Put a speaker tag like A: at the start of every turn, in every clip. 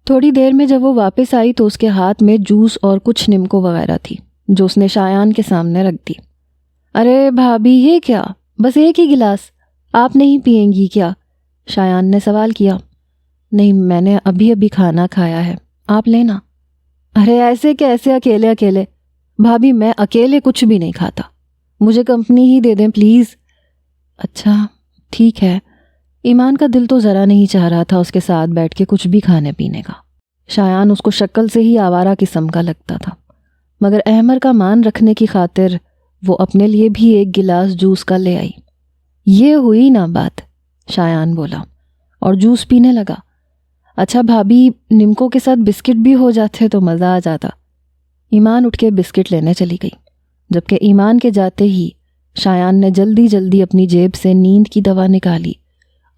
A: تھوڑی دیر میں جب وہ واپس آئی تو اس کے ہاتھ میں جوس اور کچھ نمکو وغیرہ تھی جو اس نے شایان کے سامنے رکھ دی۔ ارے بھابھی یہ کیا؟ بس ایک ہی گلاس، آپ نہیں پئیں گی کیا؟ شایان نے سوال کیا۔ نہیں، میں نے ابھی کھانا کھایا ہے، آپ لینا۔ ارے ایسے کیسے اکیلے اکیلے؟ بھابھی میں اکیلے کچھ بھی نہیں کھاتا، مجھے کمپنی ہی دے دیں پلیز۔ اچھا ٹھیک ہے۔ ایمان کا دل تو ذرا نہیں چاہ رہا تھا اس کے ساتھ بیٹھ کے کچھ بھی کھانے پینے کا۔ شایان اس کو شکل سے ہی آوارہ قسم کا لگتا تھا، مگر احمر کا مان رکھنے کی خاطر وہ اپنے لیے بھی ایک گلاس جوس کا لے آئی۔ یہ ہوئی نا بات، شایان بولا اور جوس پینے لگا۔ اچھا بھابھی، نمکو کے ساتھ بسکٹ بھی ہو جاتے تو مزہ آ جاتا۔ ایمان اٹھ کے بسکٹ لینے چلی گئی، جبکہ ایمان کے جاتے ہی شایان نے جلدی جلدی اپنی جیب سے نیند کی دوا نکالی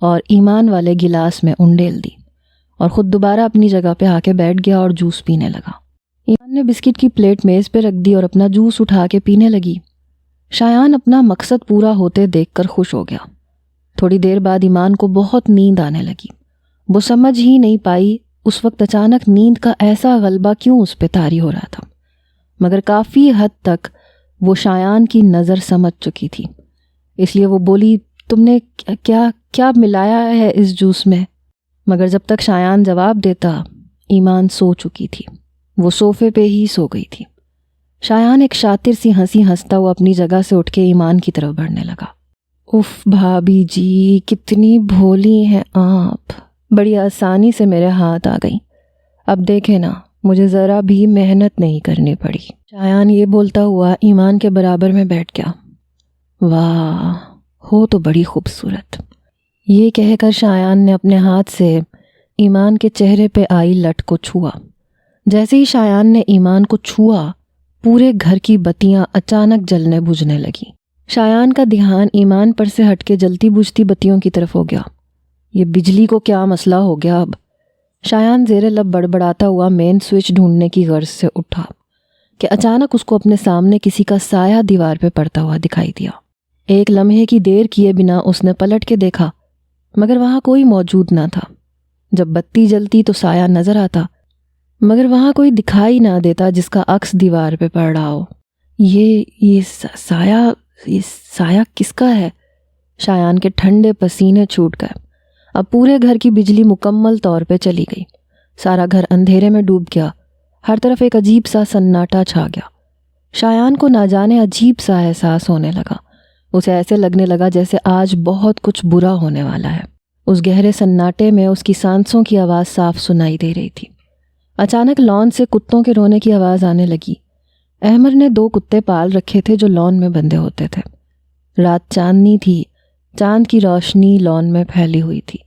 A: اور ایمان والے گلاس میں انڈیل دی اور خود دوبارہ اپنی جگہ پہ آ کے بیٹھ گیا اور جوس پینے لگا۔ ایمان نے بسکٹ کی پلیٹ میز پہ رکھ دی اور اپنا جوس اٹھا کے پینے لگی۔ شایان اپنا مقصد پورا ہوتے دیکھ کر خوش ہو گیا۔ تھوڑی دیر بعد ایمان کو بہت نیند آنے لگی۔ وہ سمجھ ہی نہیں پائی اس وقت اچانک نیند کا ایسا غلبہ کیوں اس پہ طاری ہو رہا تھا، مگر کافی حد تک وہ شایان کی نظر سمجھ چکی تھی، اس لیے وہ بولی، تم نے کیا ملایا ہے اس جوس میں؟ مگر جب تک شایان جواب دیتا ایمان سو چکی تھی، وہ صوفے پہ ہی سو گئی تھی۔ شایان ایک شاطر سی ہنسی ہنستا ہوا اپنی جگہ سے اٹھ کے ایمان کی طرف بڑھنے لگا۔ اف بھابھی جی، کتنی بھولی ہیں آپ، بڑی آسانی سے میرے ہاتھ آ گئی، اب دیکھیں نا مجھے ذرا بھی محنت نہیں کرنی پڑی۔ شایان یہ بولتا ہوا ایمان کے برابر میں بیٹھ گیا۔ واہ، ہو تو بڑی خوبصورت۔ یہ کہہ کر شایان نے اپنے ہاتھ سے ایمان کے چہرے پہ آئی لٹ کو چھوا۔ جیسے ہی شایان نے ایمان کو چھوا، پورے گھر کی بتیاں اچانک جلنے بجھنے لگیں۔ شایان کا دھیان ایمان پر سے ہٹ کے جلتی بجھتی بتیوں کی طرف ہو گیا۔ یہ بجلی کو کیا مسئلہ ہو گیا اب؟ شایان زیر لب بڑبڑاتا ہوا مین سوئچ ڈھونڈنے کی غرض سے اٹھا کہ اچانک اس کو اپنے سامنے کسی کا سایہ دیوار پہ پڑتا ہوا دکھائی دیا۔ ایک لمحے کی دیر کیے بنا اس نے پلٹ کے دیکھا، مگر وہاں کوئی موجود نہ تھا۔ جب بتی جلتی تو سایہ نظر آتا، مگر وہاں کوئی دکھائی نہ دیتا جس کا عکس دیوار پہ پڑ رہا ہو۔ یہ سایہ کس کا ہے؟ شایان کے ٹھنڈے پسینے چھوٹ گئے۔ اب پورے گھر کی بجلی مکمل طور پہ چلی گئی، سارا گھر اندھیرے میں ڈوب گیا، ہر طرف ایک عجیب سا سناٹا چھا گیا۔ شایان کو نہ جانے عجیب سا احساس ہونے لگا، اسے ایسے لگنے لگا جیسے آج بہت کچھ برا ہونے والا ہے۔ اس گہرے سناٹے میں اس کی سانسوں کی آواز صاف سنائی دے رہی تھی۔ اچانک لان سے کتوں کے رونے کی آواز آنے لگی۔ احمر نے 2 کتے پال رکھے تھے جو لان میں بندھے ہوتے تھے۔ رات چاندنی تھی، چاند کی روشنی لان میں پھیلی ہوئی تھی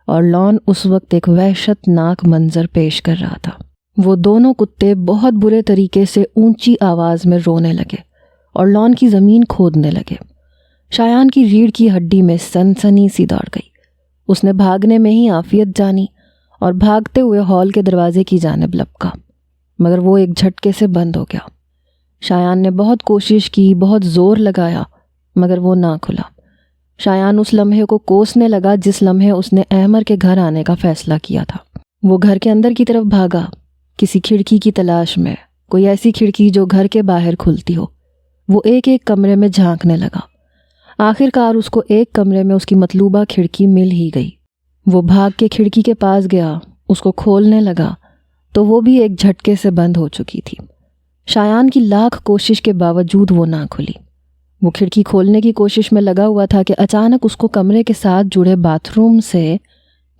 A: اور لان اس وقت ایک وحشت ناک منظر پیش کر رہا تھا۔ وہ دونوں کتے بہت برے طریقے سے اونچی آواز میں رونے لگے اور لان کی زمین کھودنے لگے۔ شایان کی ریڑھ کی ہڈی میں سنسنی سی دوڑ گئی۔ اس نے بھاگنے میں ہی عافیت جانی اور بھاگتے ہوئے ہال کے دروازے کی جانب لپکا، مگر وہ ایک جھٹکے سے بند ہو گیا۔ شایان نے بہت کوشش کی، بہت زور لگایا، مگر وہ نہ کھلا۔ شایان اس لمحے کو کوسنے لگا جس لمحے اس نے احمر کے گھر آنے کا فیصلہ کیا تھا۔ وہ گھر کے اندر کی طرف بھاگا، کسی کھڑکی کی تلاش میں، کوئی ایسی کھڑکی جو گھر کے باہر کھلتی ہو۔ وہ ایک ایک کمرے میں جھانکنے لگا۔ آخر کار اس کو ایک کمرے میں اس کی مطلوبہ کھڑکی مل ہی گئی۔ وہ بھاگ کے کھڑکی کے پاس گیا، اس کو کھولنے لگا تو وہ بھی ایک جھٹکے سے بند ہو چکی تھی۔ شایان کی لاکھ کوشش کے باوجود وہ نہ کھلی۔ وہ کھڑکی کھولنے کی کوشش میں لگا ہوا تھا کہ اچانک اس کو کمرے کے ساتھ جڑے باتھ روم سے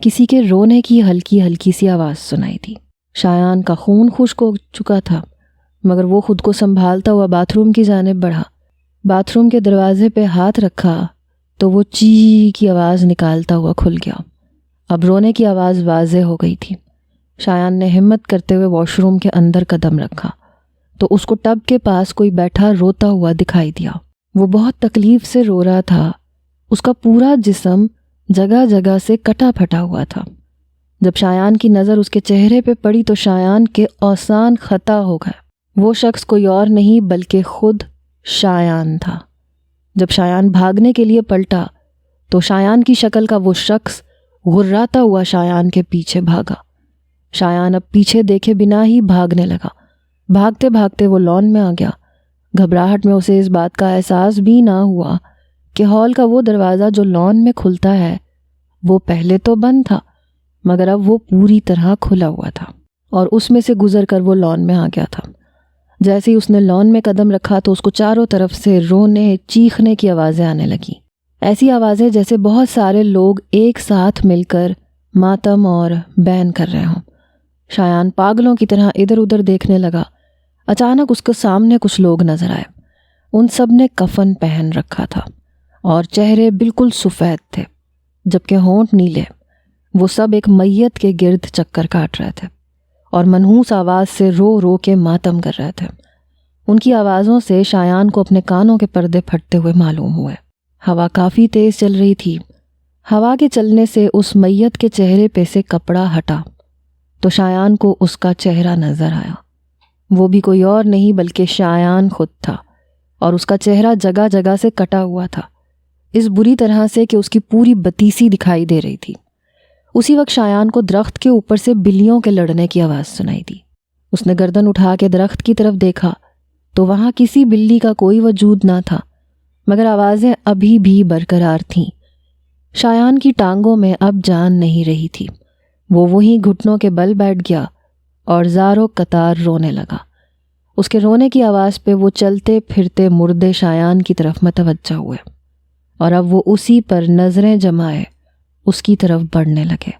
A: کسی کے رونے کی ہلکی ہلکی سی آواز سنائی دی۔ شایان کا خون خشک ہو چکا تھا، مگر وہ خود کو سنبھالتا ہوا باتھ روم کی جانب بڑھا۔ باتھ روم کے دروازے پہ ہاتھ رکھا تو وہ چی کی آواز نکالتا ہوا کھل گیا۔ اب رونے کی آواز واضح ہو گئی تھی۔ شایان نے ہمت کرتے ہوئے واش روم کے اندر قدم رکھا تو اس کو ٹب کے پاس کوئی بیٹھا روتا ہوا دکھائی دیا۔ وہ بہت تکلیف سے رو رہا تھا، اس کا پورا جسم جگہ جگہ سے کٹا پھٹا ہوا تھا۔ جب شایان کی نظر اس کے چہرے پہ پڑی تو شایان کے اوسان خطا ہو گئے۔ وہ شخص کوئی اور نہیں بلکہ خود شایان تھا۔ جب شایان بھاگنے کے لیے پلٹا تو شایان کی شکل کا وہ شخص غراتا ہوا شایان کے پیچھے بھاگا۔ شایان اب پیچھے دیکھے بنا ہی بھاگنے لگا۔ بھاگتے بھاگتے وہ لان میں آ گیا۔ گھبراہٹ میں اسے اس بات کا احساس بھی نہ ہوا کہ ہال کا وہ دروازہ جو لان میں کھلتا ہے وہ پہلے تو بند تھا، مگر اب وہ پوری طرح کھلا ہوا تھا اور اس میں سے گزر کر وہ لان میں آ گیا تھا۔ جیسے ہی اس نے لان میں قدم رکھا تو اس کو چاروں طرف سے رونے چیخنے کی آوازیں آنے لگیں، ایسی آوازیں جیسے بہت سارے لوگ ایک ساتھ مل کر ماتم اور بین کر رہے ہوں۔ شایان پاگلوں کی طرح ادھر ادھر دیکھنے لگا۔ اچانک اس کے سامنے کچھ لوگ نظر آئے۔ ان سب نے کفن پہن رکھا تھا اور چہرے بالکل سفید تھے جبکہ ہونٹ نیلے۔ وہ سب ایک میت کے گرد چکر کاٹ رہے تھے اور منحوس آواز سے رو رو کے ماتم کر رہے تھے۔ ان کی آوازوں سے شایان کو اپنے کانوں کے پردے پھٹتے ہوئے معلوم ہوئے۔ ہوا کافی تیز چل رہی تھی۔ ہوا کے چلنے سے اس میت کے چہرے پہ سے کپڑا ہٹا تو شایان کو اس کا چہرہ نظر آیا۔ وہ بھی کوئی اور نہیں بلکہ شایان خود تھا، اور اس کا چہرہ جگہ جگہ سے کٹا ہوا تھا، اس بری طرح سے کہ اس کی پوری بتیسی دکھائی دے رہی تھی۔ اسی وقت شایان کو درخت کے اوپر سے بلیوں کے لڑنے کی آواز سنائی دی۔ اس نے گردن اٹھا کے درخت کی طرف دیکھا تو وہاں کسی بلی کا کوئی وجود نہ تھا، مگر آوازیں ابھی بھی برقرار تھیں۔ شایان کی ٹانگوں میں اب جان نہیں رہی تھی۔ وہ وہیں گھٹنوں کے بل بیٹھ گیا اور زاروں قطار رونے لگا۔ اس کے رونے کی آواز پہ وہ چلتے پھرتے مردے شایان کی طرف متوجہ ہوئے اور اب وہ اسی پر نظریں جمائے اس کی طرف بڑھنے لگے۔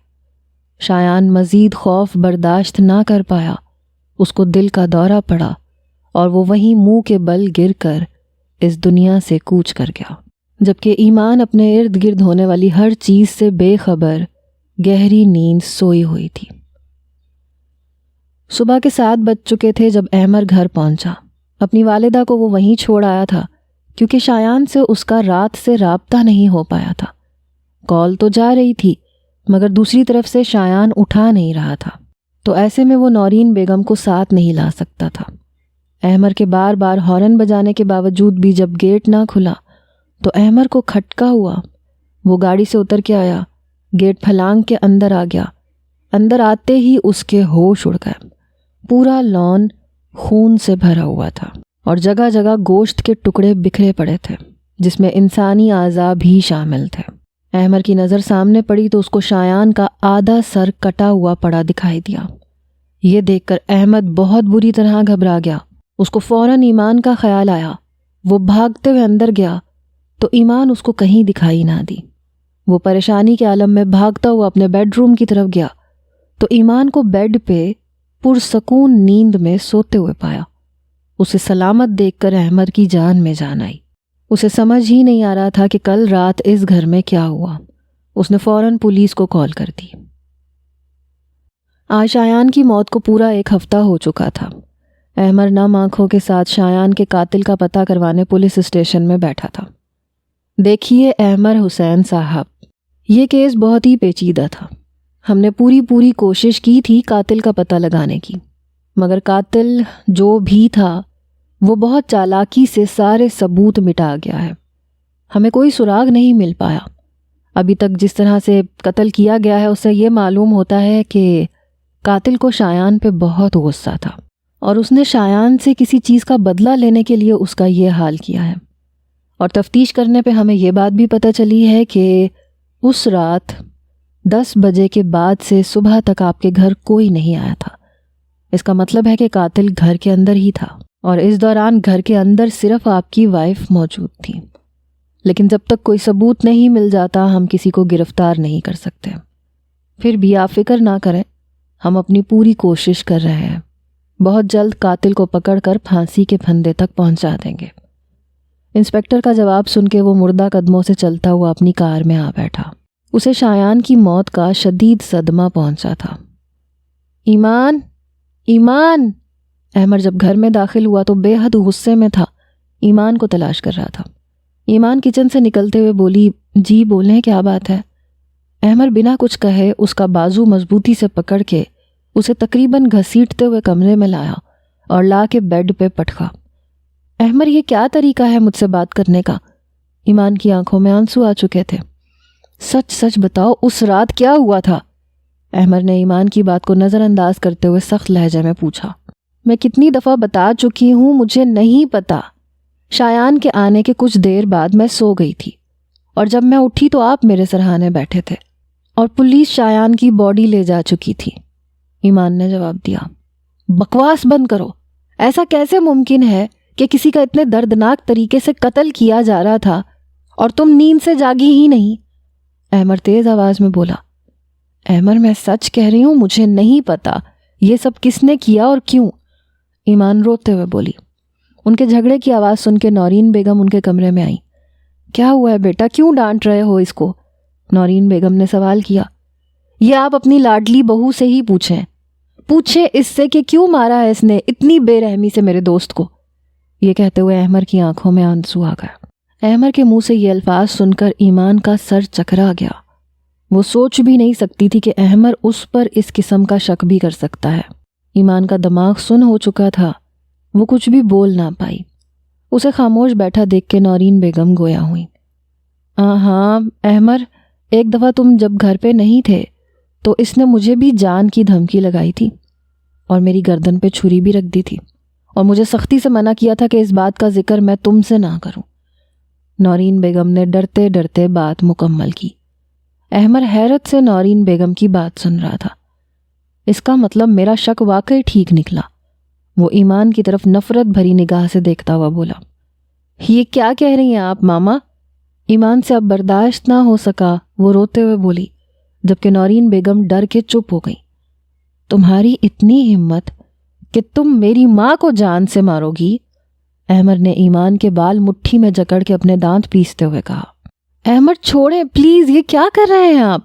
A: شایان مزید خوف برداشت نہ کر پایا۔ اس کو دل کا دورہ پڑا اور وہ وہیں منہ کے بل گر کر اس دنیا سے کوچ کر گیا، جبکہ ایمان اپنے ارد گرد ہونے والی ہر چیز سے بے خبر گہری نیند سوئی ہوئی تھی۔ صبح کے 7 بج چکے تھے جب احمر گھر پہنچا۔ اپنی والدہ کو وہ وہیں چھوڑ آیا تھا کیونکہ شایان سے اس کا رات سے رابطہ نہیں ہو پایا تھا۔ کال تو جا رہی تھی مگر دوسری طرف سے شایان اٹھا نہیں رہا تھا، تو ایسے میں وہ نورین بیگم کو ساتھ نہیں لا سکتا تھا۔ احمر کے بار بار ہارن بجانے کے باوجود بھی جب گیٹ نہ کھلا تو احمر کو کھٹکا ہوا۔ وہ گاڑی سے اتر کے آیا، گیٹ پھلانگ کے اندر آ گیا۔ اندر آتے ہی اس کے ہوش اڑ گئے۔ پورا لان خون سے بھرا ہوا تھا اور جگہ جگہ گوشت کے ٹکڑے بکھرے پڑے تھے جس میں انسانی اعضاء بھی شامل تھے۔ احمر کی نظر سامنے پڑی تو اس کو شایان کا آدھا سر کٹا ہوا پڑا دکھائی دیا۔ یہ دیکھ کر احمد بہت بری طرح گھبرا گیا۔ اس کو فوراً ایمان کا خیال آیا۔ وہ بھاگتے ہوئے اندر گیا تو ایمان اس کو کہیں دکھائی نہ دی۔ وہ پریشانی کے عالم میں بھاگتا ہوا اپنے بیڈ روم کی طرف گیا تو ایمان کو بیڈ پہ پرسکون نیند میں سوتے ہوئے پایا۔ اسے سلامت دیکھ کر احمد کی جان میں جان آئی۔ اسے سمجھ ہی نہیں آ رہا تھا کہ کل رات اس گھر میں کیا ہوا۔ اس نے فوراً پولیس کو کال کر دی۔ آج شایان کی موت کو پورا 1 ہفتہ ہو چکا تھا۔ احمد نم آنکھوں کے ساتھ شایان کے قاتل کا پتہ کروانے پولیس اسٹیشن میں بیٹھا تھا۔ دیکھیے احمد حسین صاحب، یہ کیس بہت ہی پیچیدہ تھا۔ ہم نے پوری کوشش کی تھی قاتل کا پتہ لگانے کی، مگر قاتل جو بھی تھا وہ بہت چالاکی سے سارے ثبوت مٹا گیا ہے۔ ہمیں کوئی سراغ نہیں مل پایا۔ ابھی تک جس طرح سے قتل کیا گیا ہے اس سے یہ معلوم ہوتا ہے کہ قاتل کو شایان پہ بہت غصہ تھا اور اس نے شایان سے کسی چیز کا بدلہ لینے کے لیے اس کا یہ حال کیا ہے۔ اور تفتیش کرنے پہ ہمیں یہ بات بھی پتہ چلی ہے کہ اس رات 10 بجے کے بعد سے صبح تک آپ کے گھر کوئی نہیں آیا تھا۔ اس کا مطلب ہے کہ قاتل گھر کے اندر ہی تھا اور اس دوران گھر کے اندر صرف آپ کی وائف موجود تھی۔ لیکن جب تک کوئی ثبوت نہیں مل جاتا ہم کسی کو گرفتار نہیں کر سکتے۔ پھر بھی آپ فکر نہ کریں، ہم اپنی پوری کوشش کر رہے ہیں۔ بہت جلد قاتل کو پکڑ کر پھانسی کے پھندے تک پہنچا دیں گے۔ انسپکٹر کا جواب سن کے وہ مردہ قدموں سے چلتا ہوا اپنی کار میں آ بیٹھا۔ اسے شایان کی موت کا شدید صدمہ پہنچا تھا۔ ایمان، ایمان! احمد جب گھر میں داخل ہوا تو بے حد غصے میں تھا۔ ایمان کو تلاش کر رہا تھا۔ ایمان کچن سے نکلتے ہوئے بولی، جی بولیں کیا بات ہے؟ احمد بنا کچھ کہے اس کا بازو مضبوطی سے پکڑ کے اسے تقریباً گھسیٹتے ہوئے کمرے میں لایا اور لا کے بیڈ پہ پٹکا۔ احمد یہ کیا طریقہ ہے مجھ سے بات کرنے کا؟ ایمان کی آنکھوں میں آنسو آ چکے تھے۔ سچ سچ بتاؤ اس رات کیا ہوا تھا؟ احمر نے ایمان کی بات کو نظر انداز کرتے ہوئے سخت لہجے میں پوچھا۔ میں کتنی دفعہ بتا چکی ہوں مجھے نہیں پتا۔ شایان کے آنے کے کچھ دیر بعد میں سو گئی تھی اور جب میں اٹھی تو آپ میرے سرہانے بیٹھے تھے اور پولیس شایان کی باڈی لے جا چکی تھی، ایمان نے جواب دیا۔ بکواس بند کرو، ایسا کیسے ممکن ہے کہ کسی کا اتنے دردناک طریقے سے قتل کیا جا رہا تھا اور تم نیند سے جاگی ہی نہیں؟ احمر تیز آواز میں بولا۔ احمر میں سچ کہہ رہی ہوں، مجھے نہیں پتا یہ سب کس نے کیا اور کیوں، ایمان روتے ہوئے بولی۔ ان کے جھگڑے کی آواز سن کے نورین بیگم ان کے کمرے میں آئی۔ کیا ہوا ہے بیٹا، کیوں ڈانٹ رہے ہو اس کو؟ نورین بیگم نے سوال کیا۔ یہ آپ اپنی لاڈلی بہو سے ہی پوچھیں اس سے کہ کیوں مارا ہے اس نے اتنی بے رحمی سے میرے دوست کو۔ یہ کہتے ہوئے احمر کی آنکھوں میں آنسو آ گیا۔ احمر کے منہ سے یہ الفاظ سن کر ایمان کا سر چکرا گیا۔ وہ سوچ بھی نہیں سکتی تھی کہ احمر اس پر اس قسم کا شک بھی کر سکتا ہے۔ ایمان کا دماغ سن ہو چکا تھا، وہ کچھ بھی بول نہ پائی۔ اسے خاموش بیٹھا دیکھ کے نورین بیگم گویا ہوئی۔ ہاں احمر، ایک دفعہ تم جب گھر پہ نہیں تھے تو اس نے مجھے بھی جان کی دھمکی لگائی تھی اور میری گردن پہ چھری بھی رکھ دی تھی اور مجھے سختی سے منع کیا تھا کہ اس بات کا ذکر میں تم سے نہ کروں۔ نورین بیگم نے ڈرتے ڈرتے بات مکمل کی۔ احمر حیرت سے نورین بیگم کی بات سن رہا تھا۔ اس کا مطلب میرا شک واقعی ٹھیک نکلا۔ وہ ایمان کی طرف نفرت بھری نگاہ سے دیکھتا ہوا بولا۔ یہ کیا کہہ رہی ہیں آپ ماما؟ ایمان سے اب برداشت نہ ہو سکا، وہ روتے ہوئے بولی، جبکہ نورین بیگم ڈر کے چپ ہو گئی۔ تمہاری اتنی ہمت کہ تم میری ماں کو جان سے مارو گی؟ احمر نے ایمان کے بال مٹھی میں جکڑ کے اپنے دانت پیستے ہوئے کہا۔ احمر چھوڑیں پلیز، یہ کیا کر رہے ہیں آپ؟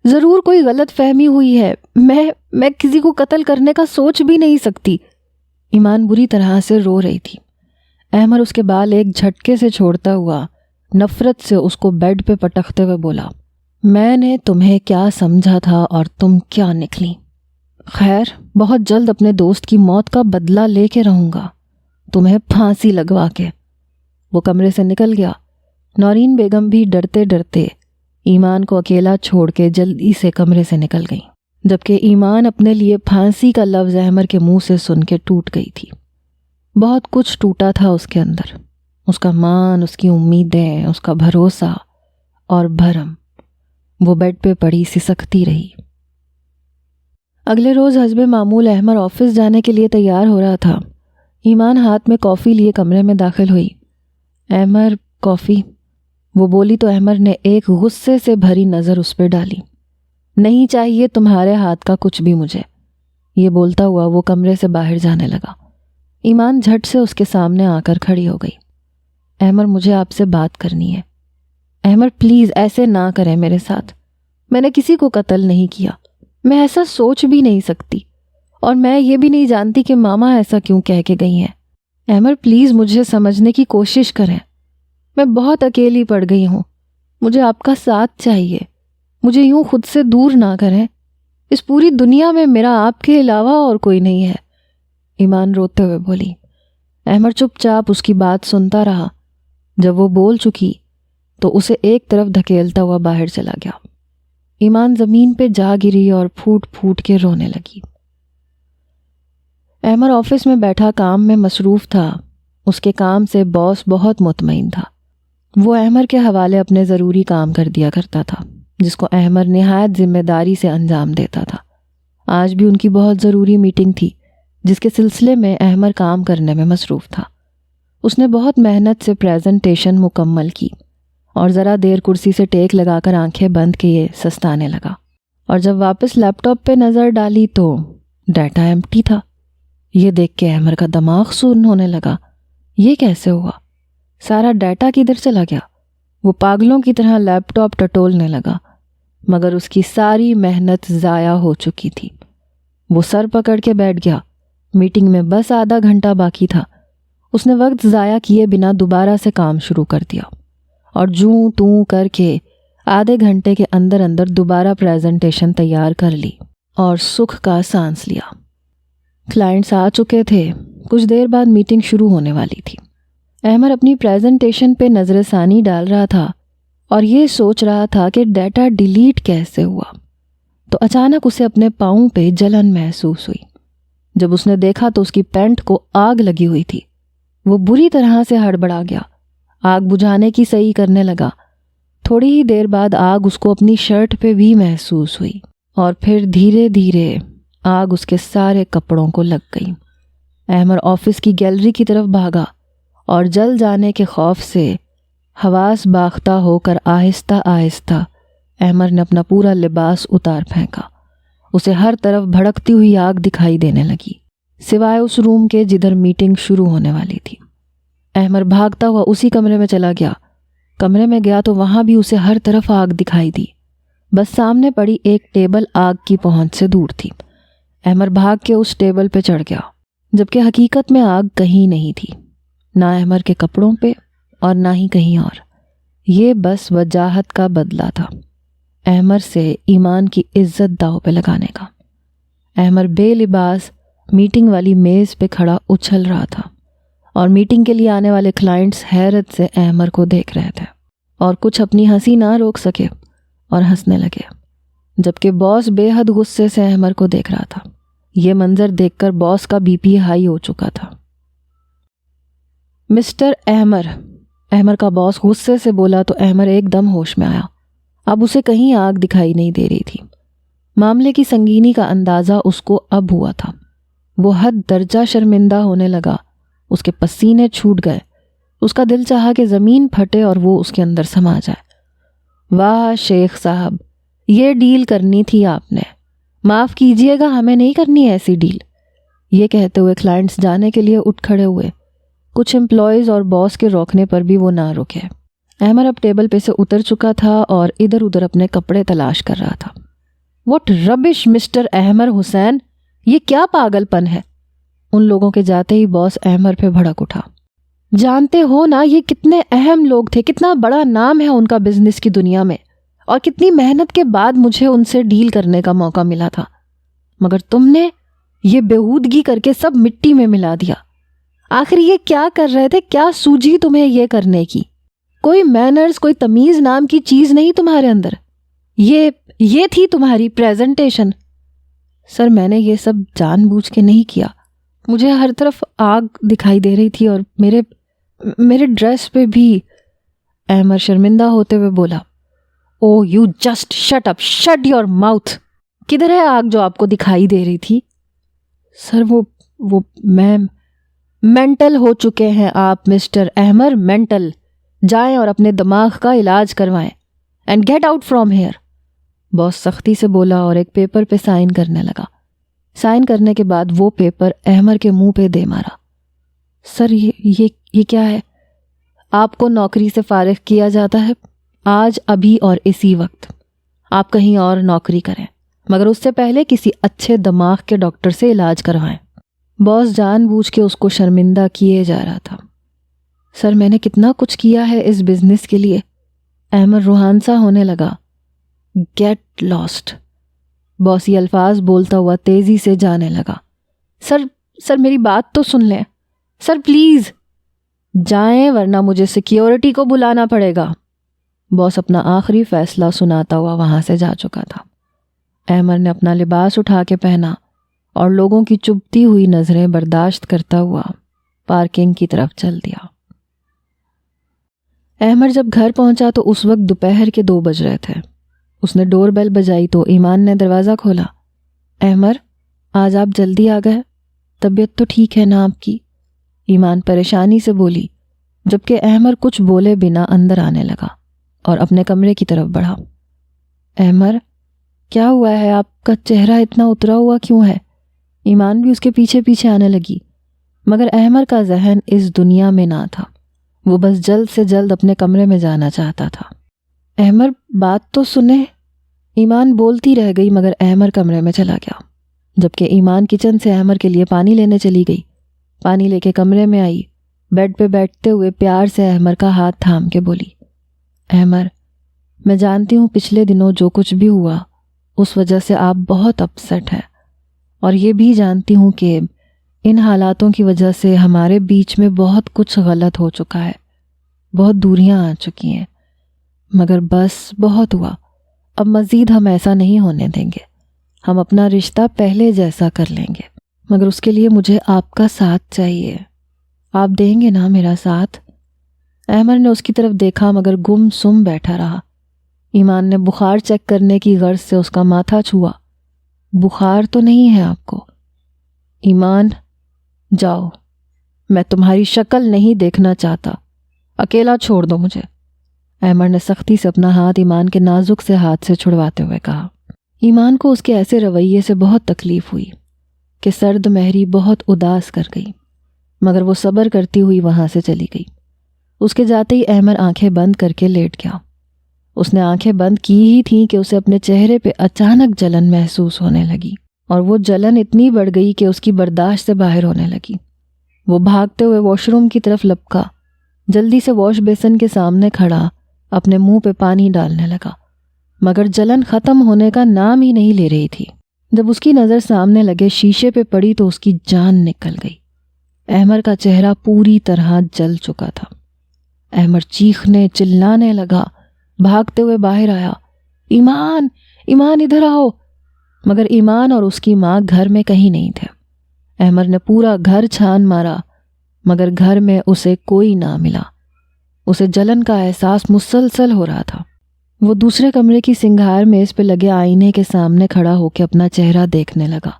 A: ضرور کوئی غلط فہمی ہوئی ہے، میں کسی کو قتل کرنے کا سوچ بھی نہیں سکتی۔ ایمان بری طرح سے رو رہی تھی۔ احمر اس کے بال ایک جھٹکے سے چھوڑتا ہوا نفرت سے اس کو بیڈ پہ پٹکتے ہوئے بولا، میں نے تمہیں کیا سمجھا تھا اور تم کیا نکلی؟ خیر، بہت جلد اپنے دوست کی موت کا بدلہ لے کے رہوں گا، تمہیں پھانسی لگوا کے۔ وہ کمرے سے نکل گیا۔ نورین بیگم بھی ڈرتے ڈرتے ایمان کو اکیلا چھوڑ کے جلدی سے کمرے سے نکل گئی، جبکہ ایمان اپنے لیے پھانسی کا لفظ احمر کے منہ سے سن کے ٹوٹ گئی تھی۔ بہت کچھ ٹوٹا تھا اس کے اندر، اس کا مان، اس کی امیدیں، اس کا بھروسہ اور بھرم۔ وہ بیڈ پہ پڑی سسکتی رہی۔ اگلے روز حسب معمول احمر آفس جانے کے لیے تیار ہو رہا تھا۔ ایمان ہاتھ میں کافی لیے کمرے میں داخل ہوئی۔ احمر، کافی؟ وہ بولی تو احمر نے ایک غصے سے بھری نظر اس پہ ڈالی۔ نہیں چاہیے تمہارے ہاتھ کا کچھ بھی مجھے، یہ بولتا ہوا وہ کمرے سے باہر جانے لگا۔ ایمان جھٹ سے اس کے سامنے آ کر کھڑی ہو گئی۔ احمر، مجھے آپ سے بات کرنی ہے۔ احمر پلیز ایسے نہ کریں میرے ساتھ، میں نے کسی کو قتل نہیں کیا، میں ایسا سوچ بھی نہیں سکتی، اور میں یہ بھی نہیں جانتی کہ ماما ایسا کیوں کہہ کے گئی ہیں۔ احمر پلیز مجھے سمجھنے کی کوشش کریں، میں بہت اکیلی پڑ گئی ہوں، مجھے آپ کا ساتھ چاہیے، مجھے یوں خود سے دور نہ کریں، اس پوری دنیا میں میرا آپ کے علاوہ اور کوئی نہیں ہے، ایمان روتے ہوئے بولی۔ احمر چپ چاپ اس کی بات سنتا رہا۔ جب وہ بول چکی تو اسے ایک طرف دھکیلتا ہوا باہر چلا گیا۔ ایمان زمین پہ جا گری اور پھوٹ پھوٹ کے رونے لگی۔ احمر آفس میں بیٹھا کام میں مصروف تھا۔ اس کے کام سے باس بہت مطمئن تھا۔ وہ احمر کے حوالے اپنے ضروری کام کر دیا کرتا تھا، جس کو احمر نہایت ذمہ داری سے انجام دیتا تھا۔ آج بھی ان کی بہت ضروری میٹنگ تھی، جس کے سلسلے میں احمر کام کرنے میں مصروف تھا۔ اس نے بہت محنت سے پریزنٹیشن مکمل کی اور ذرا دیر کرسی سے ٹیک لگا کر آنکھیں بند کیے سستانے لگا، اور جب واپس لیپ ٹاپ پہ نظر ڈالی تو ڈیٹا ایمپٹی تھا۔ یہ دیکھ کے احمر کا دماغ سن ہونے لگا۔ یہ کیسے ہوا؟ سارا ڈیٹا کدھر چلا گیا؟ وہ پاگلوں کی طرح لیپ ٹاپ ٹٹولنے لگا، مگر اس کی ساری محنت ضائع ہو چکی تھی۔ وہ سر پکڑ کے بیٹھ گیا۔ میٹنگ میں بس آدھا گھنٹہ باقی تھا۔ اس نے وقت ضائع کیے بنا دوبارہ سے کام شروع کر دیا اور جوں توں کر کے آدھے گھنٹے کے اندر اندر دوبارہ پریزنٹیشن تیار کر لی اور سکھ کا سانس لیا۔ کلائنٹس آ چکے تھے۔ کچھ دیر بعد میٹنگ شروع ہونے والی تھی۔ احمر اپنی پریزنٹیشن پہ نظر ثانی ڈال رہا تھا اور یہ سوچ رہا تھا کہ ڈیٹا ڈیلیٹ کیسے ہوا۔ تو اچانک اسے اپنے پاؤں پہ جلن محسوس ہوئی۔ جب اس نے دیکھا تو اس کی پینٹ کو آگ لگی ہوئی تھی۔ وہ بری طرح سے ہڑبڑا گیا، آگ بجھانے کی صحیح کرنے لگا۔ تھوڑی ہی دیر بعد آگ اس کو اپنی شرٹ پہ بھی محسوس ہوئی اور پھر دھیرے دھیرے آگ اس کے سارے کپڑوں کو لگ گئی۔ احمر آفس کی گیلری کی طرف بھاگا اور جل جانے کے خوف سے حواس باختہ ہو کر آہستہ آہستہ احمر نے اپنا پورا لباس اتار پھینکا۔ اسے ہر طرف بھڑکتی ہوئی آگ دکھائی دینے لگی، سوائے اس روم کے جدھر میٹنگ شروع ہونے والی تھی۔ احمر بھاگتا ہوا اسی کمرے میں چلا گیا۔ کمرے میں گیا تو وہاں بھی اسے ہر طرف آگ دکھائی دی، بس سامنے پڑی ایک ٹیبل آگ کی پہنچ سے دور تھی۔ احمر بھاگ کے اس ٹیبل پہ چڑھ گیا، جبکہ حقیقت میں آگ کہیں نہیں تھی، نہ احمر کے کپڑوں پہ اور نہ ہی کہیں اور۔ یہ بس وجاہت کا بدلہ تھا، احمر سے ایمان کی عزت داؤ پہ لگانے کا۔ احمر بے لباس میٹنگ والی میز پہ کھڑا اچھل رہا تھا اور میٹنگ کے لیے آنے والے کلائنٹس حیرت سے احمر کو دیکھ رہے تھے اور کچھ اپنی ہنسی نہ روک سکے اور ہنسنے لگے، جبکہ باس بے حد غصے سے احمر کو دیکھ رہا تھا۔ یہ منظر دیکھ کر باس کا بی پی ہائی ہو چکا تھا۔ مسٹر احمر، احمر کا باس غصے سے بولا تو احمر ایک دم ہوش میں آیا۔ اب اسے کہیں آگ دکھائی نہیں دے رہی تھی۔ معاملے کی سنگینی کا اندازہ اس کو اب ہوا تھا۔ وہ حد درجہ شرمندہ ہونے لگا، اس کے پسینے چھوٹ گئے، اس کا دل چاہا کہ زمین پھٹے اور وہ اس کے اندر سما جائے۔ واہ شیخ صاحب، یہ ڈیل کرنی تھی آپ نے، معاف کیجئے گا، ہمیں نہیں کرنی ایسی ڈیل۔ یہ کہتے ہوئے کلائنٹس جانے کے لیے اٹھ کھڑے ہوئے۔ کچھ امپلائیز اور باس کے روکنے پر بھی وہ نہ رکے۔ احمر اب ٹیبل پہ سے اتر چکا تھا اور ادھر ادھر اپنے کپڑے تلاش کر رہا تھا۔ واٹ ربش مسٹر احمر حسین، یہ کیا پاگل پن ہے؟ ان لوگوں کے جاتے ہی باس احمر پہ بھڑک اٹھا۔ جانتے ہو نا یہ کتنے اہم لوگ تھے، کتنا بڑا نام ہے ان کا بزنس کی دنیا میں، اور کتنی محنت کے بعد مجھے ان سے ڈیل کرنے کا موقع ملا تھا، مگر تم نے یہ بےہودگی کر کے سب مٹی میں ملا دیا۔ آخر یہ کیا کر رہے تھے؟ کیا سوجھی تمہیں یہ کرنے کی؟ کوئی مینرز، کوئی تمیز نام کی چیز نہیں تمہارے اندر؟ یہ تھی تمہاری پریزنٹیشن؟ سر میں نے یہ سب جان بوجھ کے نہیں کیا، مجھے ہر طرف آگ دکھائی دے رہی تھی اور میرے ڈریس پہ بھی۔ احمر شرمندہ ہوتے ہوئے بولا، oh you just shut up, shut your mouth. کدھر ہے آگ جو آپ کو دکھائی دے رہی تھی؟ سر وہ میم، مینٹل ہو چکے ہیں آپ مسٹر احمر، مینٹل۔ جائیں اور اپنے دماغ کا علاج کروائیں and get out from here. Boss سختی سے بولا اور ایک پیپر پہ سائن کرنے لگا۔ سائن کرنے کے بعد وہ پیپر احمر کے منہ پہ دے مارا۔ سر یہ کیا ہے؟ آپ کو نوکری سے فارغ کیا جاتا ہے آج، ابھی اور اسی وقت۔ آپ کہیں اور نوکری کریں، مگر اس سے پہلے کسی اچھے دماغ کے ڈاکٹر سے علاج کروائیں۔ باس جان بوجھ کے اس کو شرمندہ کیے جا رہا تھا۔ سر میں نے کتنا کچھ کیا ہے اس بزنس کے لیے۔ احمر روحان سا ہونے لگا۔ Get last. باس یہ الفاظ بولتا ہوا تیزی سے جانے لگا۔ سر میری بات تو سن لیں، سر پلیز جائیں ورنہ مجھے سیکیورٹی کو بلانا پڑے گا۔ باس اپنا آخری فیصلہ سناتا ہوا وہاں سے جا چکا تھا۔ احمر نے اپنا لباس اٹھا کے پہنا اور لوگوں کی چبھتی ہوئی نظریں برداشت کرتا ہوا پارکنگ کی طرف چل دیا۔ احمر جب گھر پہنچا تو اس وقت دوپہر کے 2 بج رہے تھے۔ اس نے ڈور بیل بجائی تو ایمان نے دروازہ کھولا۔ احمر، آج آپ جلدی آ گئے، طبیعت تو ٹھیک ہے نا آپ کی؟ ایمان پریشانی سے بولی، جبکہ احمر کچھ بولے بنا اندر آنے لگا اور اپنے کمرے کی طرف بڑھا۔ احمر، کیا ہوا ہے؟ آپ کا چہرہ اتنا اترا ہوا کیوں ہے؟ ایمان بھی اس کے پیچھے پیچھے آنے لگی، مگر احمر کا ذہن اس دنیا میں نہ تھا۔ وہ بس جلد سے جلد اپنے کمرے میں جانا چاہتا تھا۔ احمر بات تو سنے۔ ایمان بولتی رہ گئی مگر احمر کمرے میں چلا گیا، جبکہ ایمان کچن سے احمر کے لیے پانی لینے چلی گئی۔ پانی لے کے کمرے میں آئی، بیڈ پہ بیٹھتے ہوئے پیار سے احمر کا ہاتھ تھام کے بولی، احمر، میں جانتی ہوں پچھلے دنوں جو کچھ بھی ہوا اس وجہ سے آپ بہت اپسیٹ ہیں، اور یہ بھی جانتی ہوں کہ ان حالاتوں کی وجہ سے ہمارے بیچ میں بہت کچھ غلط ہو چکا ہے، بہت دوریاں آ چکی ہیں، مگر بس بہت ہوا، اب مزید ہم ایسا نہیں ہونے دیں گے۔ ہم اپنا رشتہ پہلے جیسا کر لیں گے، مگر اس کے لیے مجھے آپ کا ساتھ چاہیے۔ آپ دیں گے نا میرا ساتھ؟ احمد نے اس کی طرف دیکھا مگر گم سم بیٹھا رہا۔ ایمان نے بخار چیک کرنے کی غرض سے اس کا ماتھا چھوا۔ بخار تو نہیں ہے آپ کو؟ ایمان، جاؤ، میں تمہاری شکل نہیں دیکھنا چاہتا، اکیلا چھوڑ دو مجھے۔ احمد نے سختی سے اپنا ہاتھ ایمان کے نازک سے ہاتھ سے چھڑواتے ہوئے کہا۔ ایمان کو اس کے ایسے رویے سے بہت تکلیف ہوئی کہ سرد مہری بہت اداس کر گئی، مگر وہ صبر کرتی ہوئی وہاں سے چلی گئی۔ اس کے جاتے ہی احمد آنکھیں بند کر کے لیٹ گیا۔ اس نے آنکھیں بند کی ہی تھیں کہ اسے اپنے چہرے پہ اچانک جلن محسوس ہونے لگی، اور وہ جلن اتنی بڑھ گئی کہ اس کی برداشت سے باہر ہونے لگی۔ وہ بھاگتے ہوئے واش روم کی طرف لپکا، جلدی سے واش بیسن کے سامنے کھڑا اپنے منہ پہ پانی ڈالنے لگا، مگر جلن ختم ہونے کا نام ہی نہیں لے رہی تھی۔ جب اس کی نظر سامنے لگے شیشے پہ پڑی تو اس کی جان نکل گئی۔ احمد کا چہرہ پوری طرح جل چکا تھا۔ احمد چیخنے چلانے لگا، بھاگتے ہوئے باہر آیا، ایمان، ایمان ادھر آؤ! مگر ایمان اور اس کی ماں گھر میں کہیں نہیں تھے۔ احمد نے پورا گھر چھان مارا مگر گھر میں اسے کوئی نہ ملا۔ اسے جلن کا احساس مسلسل ہو رہا تھا۔ وہ دوسرے کمرے کی سنگھار میز پہ لگے آئینے کے سامنے کھڑا ہو کے اپنا چہرہ دیکھنے لگا۔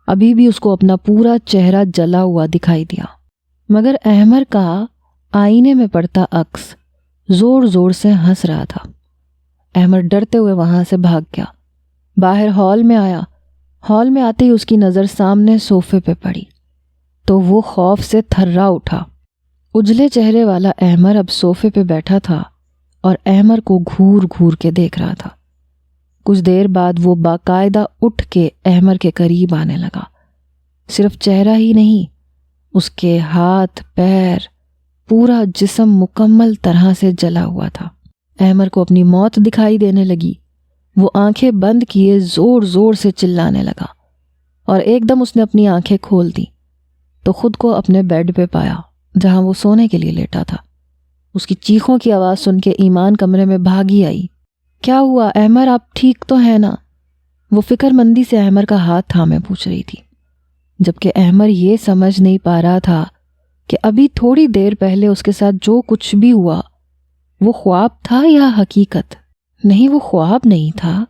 A: ابھی بھی اس کو اپنا پورا چہرہ جلا ہوا دکھائی دیا، مگر احمد کا آئینے میں پڑتا عکس زور زور سے ہنس رہا تھا۔ احمد ڈرتے ہوئے وہاں سے بھاگ گیا، باہر ہال میں آیا۔ ہال میں آتے ہی اس کی نظر سامنے صوفے پہ پڑی تو وہ خوف سے تھرا اٹھا۔ اجلے چہرے والا احمد اب صوفے پہ بیٹھا تھا اور احمد کو گھور گھور کے دیکھ رہا تھا۔ کچھ دیر بعد وہ باقاعدہ اٹھ کے احمد کے قریب آنے لگا۔ صرف چہرہ ہی نہیں، اس کے ہاتھ، پیر، پورا جسم مکمل طرح سے جلا ہوا تھا۔ احمد کو اپنی موت دکھائی دینے لگی۔ وہ آنکھیں بند کیے زور زور سے چلانے لگا، اور ایک دم اس نے اپنی آنکھیں کھول دی تو خود کو اپنے بیڈ پہ پایا جہاں وہ سونے کے لیے لیٹا تھا۔ اس کی چیخوں کی آواز سن کے ایمان کمرے میں بھاگی آئی۔ کیا ہوا احمد، آپ ٹھیک تو ہیں نا؟ وہ فکر مندی سے احمد کا ہاتھ تھامے پوچھ رہی تھی، جبکہ احمد یہ سمجھ نہیں پا رہا تھا کہ ابھی تھوڑی دیر پہلے اس کے ساتھ جو کچھ بھی ہوا وہ خواب تھا یا حقیقت۔ نہیں، وہ خواب نہیں تھا۔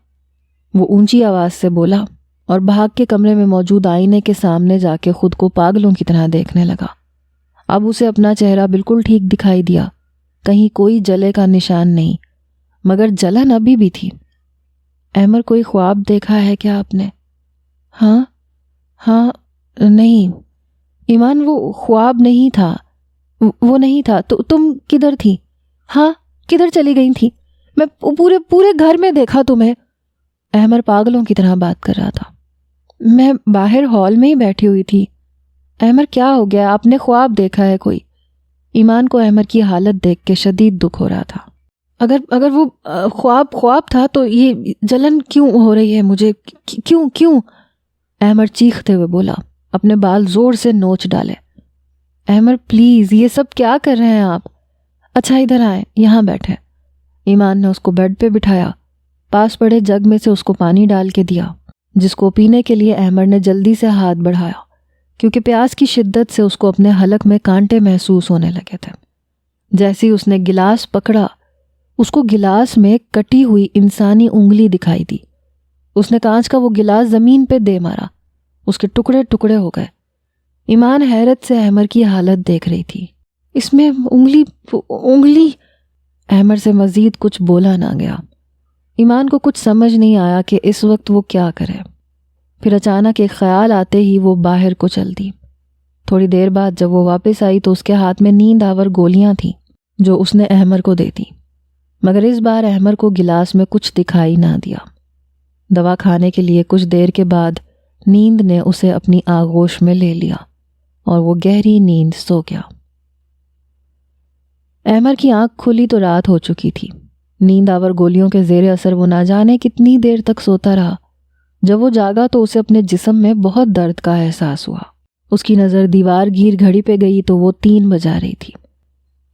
A: وہ اونچی آواز سے بولا اور بھاگ کے کمرے میں موجود آئینے کے سامنے جا کے خود کو پاگلوں کی طرح دیکھنے لگا۔ اب اسے اپنا چہرہ بالکل ٹھیک دکھائی دیا، کہیں کوئی جلے کا نشان نہیں، مگر جلن ابھی بھی تھی۔ احمد، کوئی خواب دیکھا ہے کیا آپ نے؟ ہاں، نہیں ایمان، وہ خواب نہیں تھا، وہ نہیں تھا۔ تم کدھر تھی؟ ہاں، کدھر چلی گئی تھی؟ میں پورے گھر میں دیکھا تمہیں۔ احمد پاگلوں کی طرح بات کر رہا تھا۔ میں باہر ہال میں ہی بیٹھی ہوئی تھی۔ احمد، کیا ہو گیا؟ آپ نے خواب دیکھا ہے کوئی؟ ایمان کو احمد کی حالت دیکھ کے شدید دکھ ہو رہا تھا۔ اگر وہ خواب تھا تو یہ جلن کیوں ہو رہی ہے مجھے؟ کیوں؟ احمد چیختے ہوئے بولا، اپنے بال زور سے نوچ ڈالے۔ احمد پلیز، یہ سب کیا کر رہے ہیں آپ؟ اچھا ادھر آئیں، یہاں بیٹھے۔ ایمان نے اس کو بیڈ پہ بٹھایا، پاس پڑے جگ میں سے اس کو پانی ڈال کے دیا، جس کو پینے کے لیے احمد نے جلدی سے ہاتھ بڑھایا کیونکہ پیاس کی شدت سے اس کو اپنے حلق میں کانٹے محسوس ہونے لگے تھے۔ جیسے ہی اس نے گلاس پکڑا، اس کو گلاس میں کٹی ہوئی انسانی انگلی دکھائی دی۔ اس نے کانچ کا وہ گلاس زمین پہ دے مارا، اس کے ٹکڑے ٹکڑے ہو گئے۔ ایمان حیرت سے احمد کی حالت دیکھ رہی تھی۔ اس میں انگلی احمد سے مزید کچھ بولا نہ گیا۔ ایمان کو کچھ سمجھ نہیں آیا کہ اس وقت وہ کیا کرے۔ پھر اچانک ایک خیال آتے ہی وہ باہر کو چل دی۔ تھوڑی دیر بعد جب وہ واپس آئی تو اس کے ہاتھ میں نیند آور گولیاں تھیں جو اس نے احمد کو دے دی، مگر اس بار احمد کو گلاس میں کچھ دکھائی نہ دیا۔ دوا کھانے کے لیے کچھ دیر کے بعد نیند نے اسے اپنی آغوش میں لے لیا اور وہ گہری نیند سو گیا۔ احمد کی آنکھ کھلی تو رات ہو چکی تھی۔ نیند آور گولیوں کے زیر اثر وہ نہ جانے کتنی دیر تک سوتا رہا۔ جب وہ جاگا تو اسے اپنے جسم میں بہت درد کا احساس ہوا۔ اس کی نظر دیوار گیر گھڑی پہ گئی تو وہ 3 بجا رہی تھی۔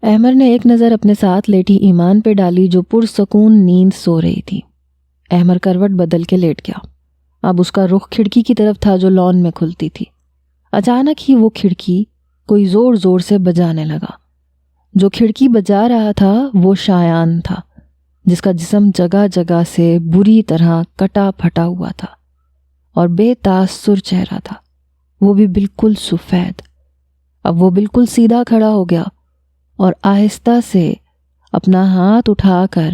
A: احمد نے ایک نظر اپنے ساتھ لیٹی ایمان پہ ڈالی جو پرسکون نیند سو رہی تھی۔ احمد کروٹ بدل کے لیٹ گیا اب اس کا رخ کھڑکی کی طرف تھا جو لان میں کھلتی تھی۔ اچانک ہی وہ کھڑکی کوئی زور زور سے بجانے لگا۔ جو کھڑکی بجا رہا تھا وہ شایان تھا، جس کا جسم جگہ جگہ سے بری طرح کٹا پھٹا ہوا تھا اور بے تاثر چہرہ تھا، وہ بھی بالکل سفید۔ اب وہ بالکل سیدھا کھڑا ہو گیا اور آہستہ سے اپنا ہاتھ اٹھا کر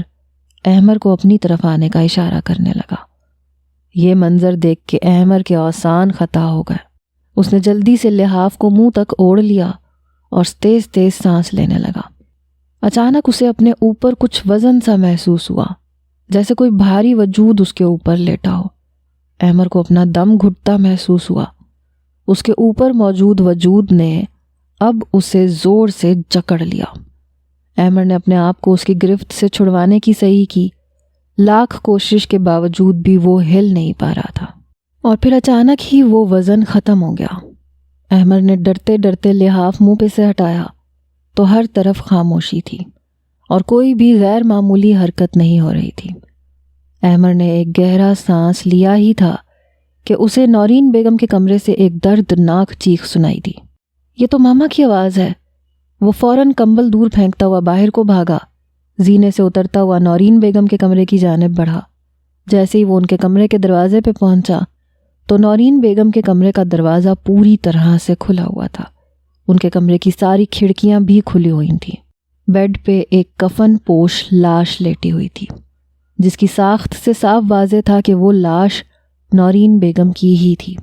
A: احمر کو اپنی طرف آنے کا اشارہ کرنے لگا۔ یہ منظر دیکھ کے احمر کے اوسان خطا ہو گئے۔ اس نے جلدی سے لحاف کو منہ تک اوڑھ لیا اور تیز تیز سانس لینے لگا۔ اچانک اسے اپنے اوپر کچھ وزن سا محسوس ہوا، جیسے کوئی بھاری وجود اس کے اوپر لیٹا ہو۔ احمر کو اپنا دم گھٹتا محسوس ہوا۔ اس کے اوپر موجود وجود نے اب اسے زور سے جکڑ لیا۔ احمر نے اپنے آپ کو اس کی گرفت سے چھڑوانے کی صحیح کی، لاکھ کوشش کے باوجود بھی وہ ہل نہیں پا رہا تھا، اور پھر اچانک ہی وہ وزن ختم ہو گیا۔ احمر نے ڈرتے ڈرتے لحاف منہ پہ سے ہٹایا تو ہر طرف خاموشی تھی اور کوئی بھی غیر معمولی حرکت نہیں ہو رہی تھی۔ احمر نے ایک گہرا سانس لیا ہی تھا کہ اسے نورین بیگم کے کمرے سے ایک دردناک چیخ سنائی دی۔ یہ تو ماما کی آواز ہے۔ وہ فوراً کمبل دور پھینکتا ہوا باہر کو بھاگا، زینے سے اترتا ہوا نورین بیگم کے کمرے کی جانب بڑھا۔ جیسے ہی وہ ان کے کمرے کے دروازے پہ پہنچا تو نورین بیگم کے کمرے کا دروازہ پوری طرح سے کھلا ہوا تھا۔ ان کے کمرے کی ساری کھڑکیاں بھی کھلی ہوئی تھیں۔ بیڈ پہ ایک کفن پوش لاش لیٹی ہوئی تھی، جس کی ساخت سے صاف واضح تھا کہ وہ لاش نورین بیگم کی ہی تھی۔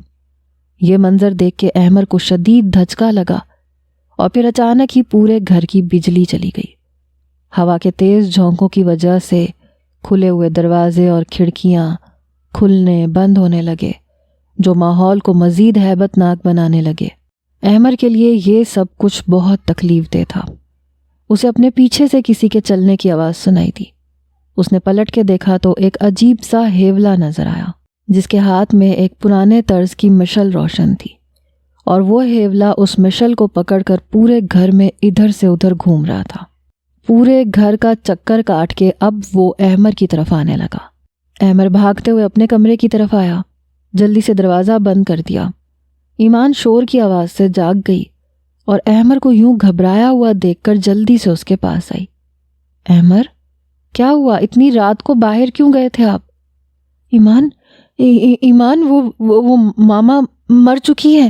A: یہ منظر دیکھ کے احمر کو شدید دھچکا لگا اور پھر اچانک ہی پورے گھر کی بجلی چلی گئی۔ ہوا کے تیز جھونکوں کی وجہ سے کھلے ہوئے دروازے اور کھڑکیاں کھلنے بند ہونے لگے، جو ماحول کو مزید ہیبت ناک بنانے لگے۔ احمر کے لیے یہ سب کچھ بہت تکلیف دہ تھا۔ اسے اپنے پیچھے سے کسی کے چلنے کی آواز سنائی دی۔ اس نے پلٹ کے دیکھا تو ایک عجیب سا ہیولا نظر آیا، جس کے ہاتھ میں ایک پرانے طرز کی مشل روشن تھی، اور وہ ہیولا اس مشل کو پکڑ کر پورے گھر میں ادھر سے ادھر گھوم رہا تھا۔ پورے گھر کا چکر کاٹ کے اب وہ احمر کی طرف آنے لگا۔ احمر بھاگتے ہوئے اپنے کمرے کی طرف آیا، جلدی سے دروازہ بند کر دیا۔ ایمان شور کی آواز سے جاگ گئی اور احمر کو یوں گھبرایا ہوا دیکھ کر جلدی سے اس کے پاس آئی۔ احمر، کیا ہوا؟ اتنی رات کو باہر کیوں گئے تھے آپ؟ ایمان وہ ماما مر چکی ہیں،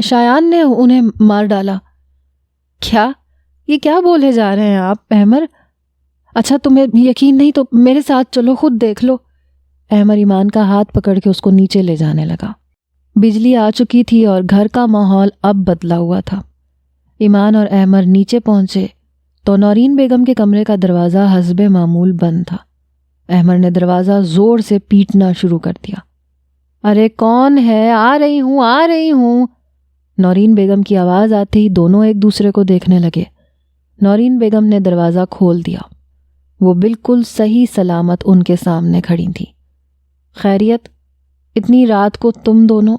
A: شایان نے انہیں مار ڈالا۔ کیا؟ یہ کیا بولے جا رہے ہیں آپ احمر؟ اچھا تمہیں یقین نہیں تو میرے ساتھ چلو، خود دیکھ لو۔ احمر ایمان کا ہاتھ پکڑ کے اس کو نیچے لے جانے لگا۔ بجلی آ چکی تھی اور گھر کا ماحول اب بدلا ہوا تھا۔ ایمان اور احمر نیچے پہنچے تو نورین بیگم کے کمرے کا دروازہ حسب معمول بند تھا۔ احمر نے دروازہ زور سے پیٹنا شروع کر دیا۔ ارے کون ہے؟ آ رہی ہوں۔ نورین بیگم کی آواز آتے ہی دونوں ایک دوسرے کو دیکھنے لگے۔ نورین بیگم نے دروازہ کھول دیا۔ وہ بالکل صحیح سلامت ان کے سامنے کھڑی تھی۔ خیریت؟ اتنی رات کو تم دونوں؟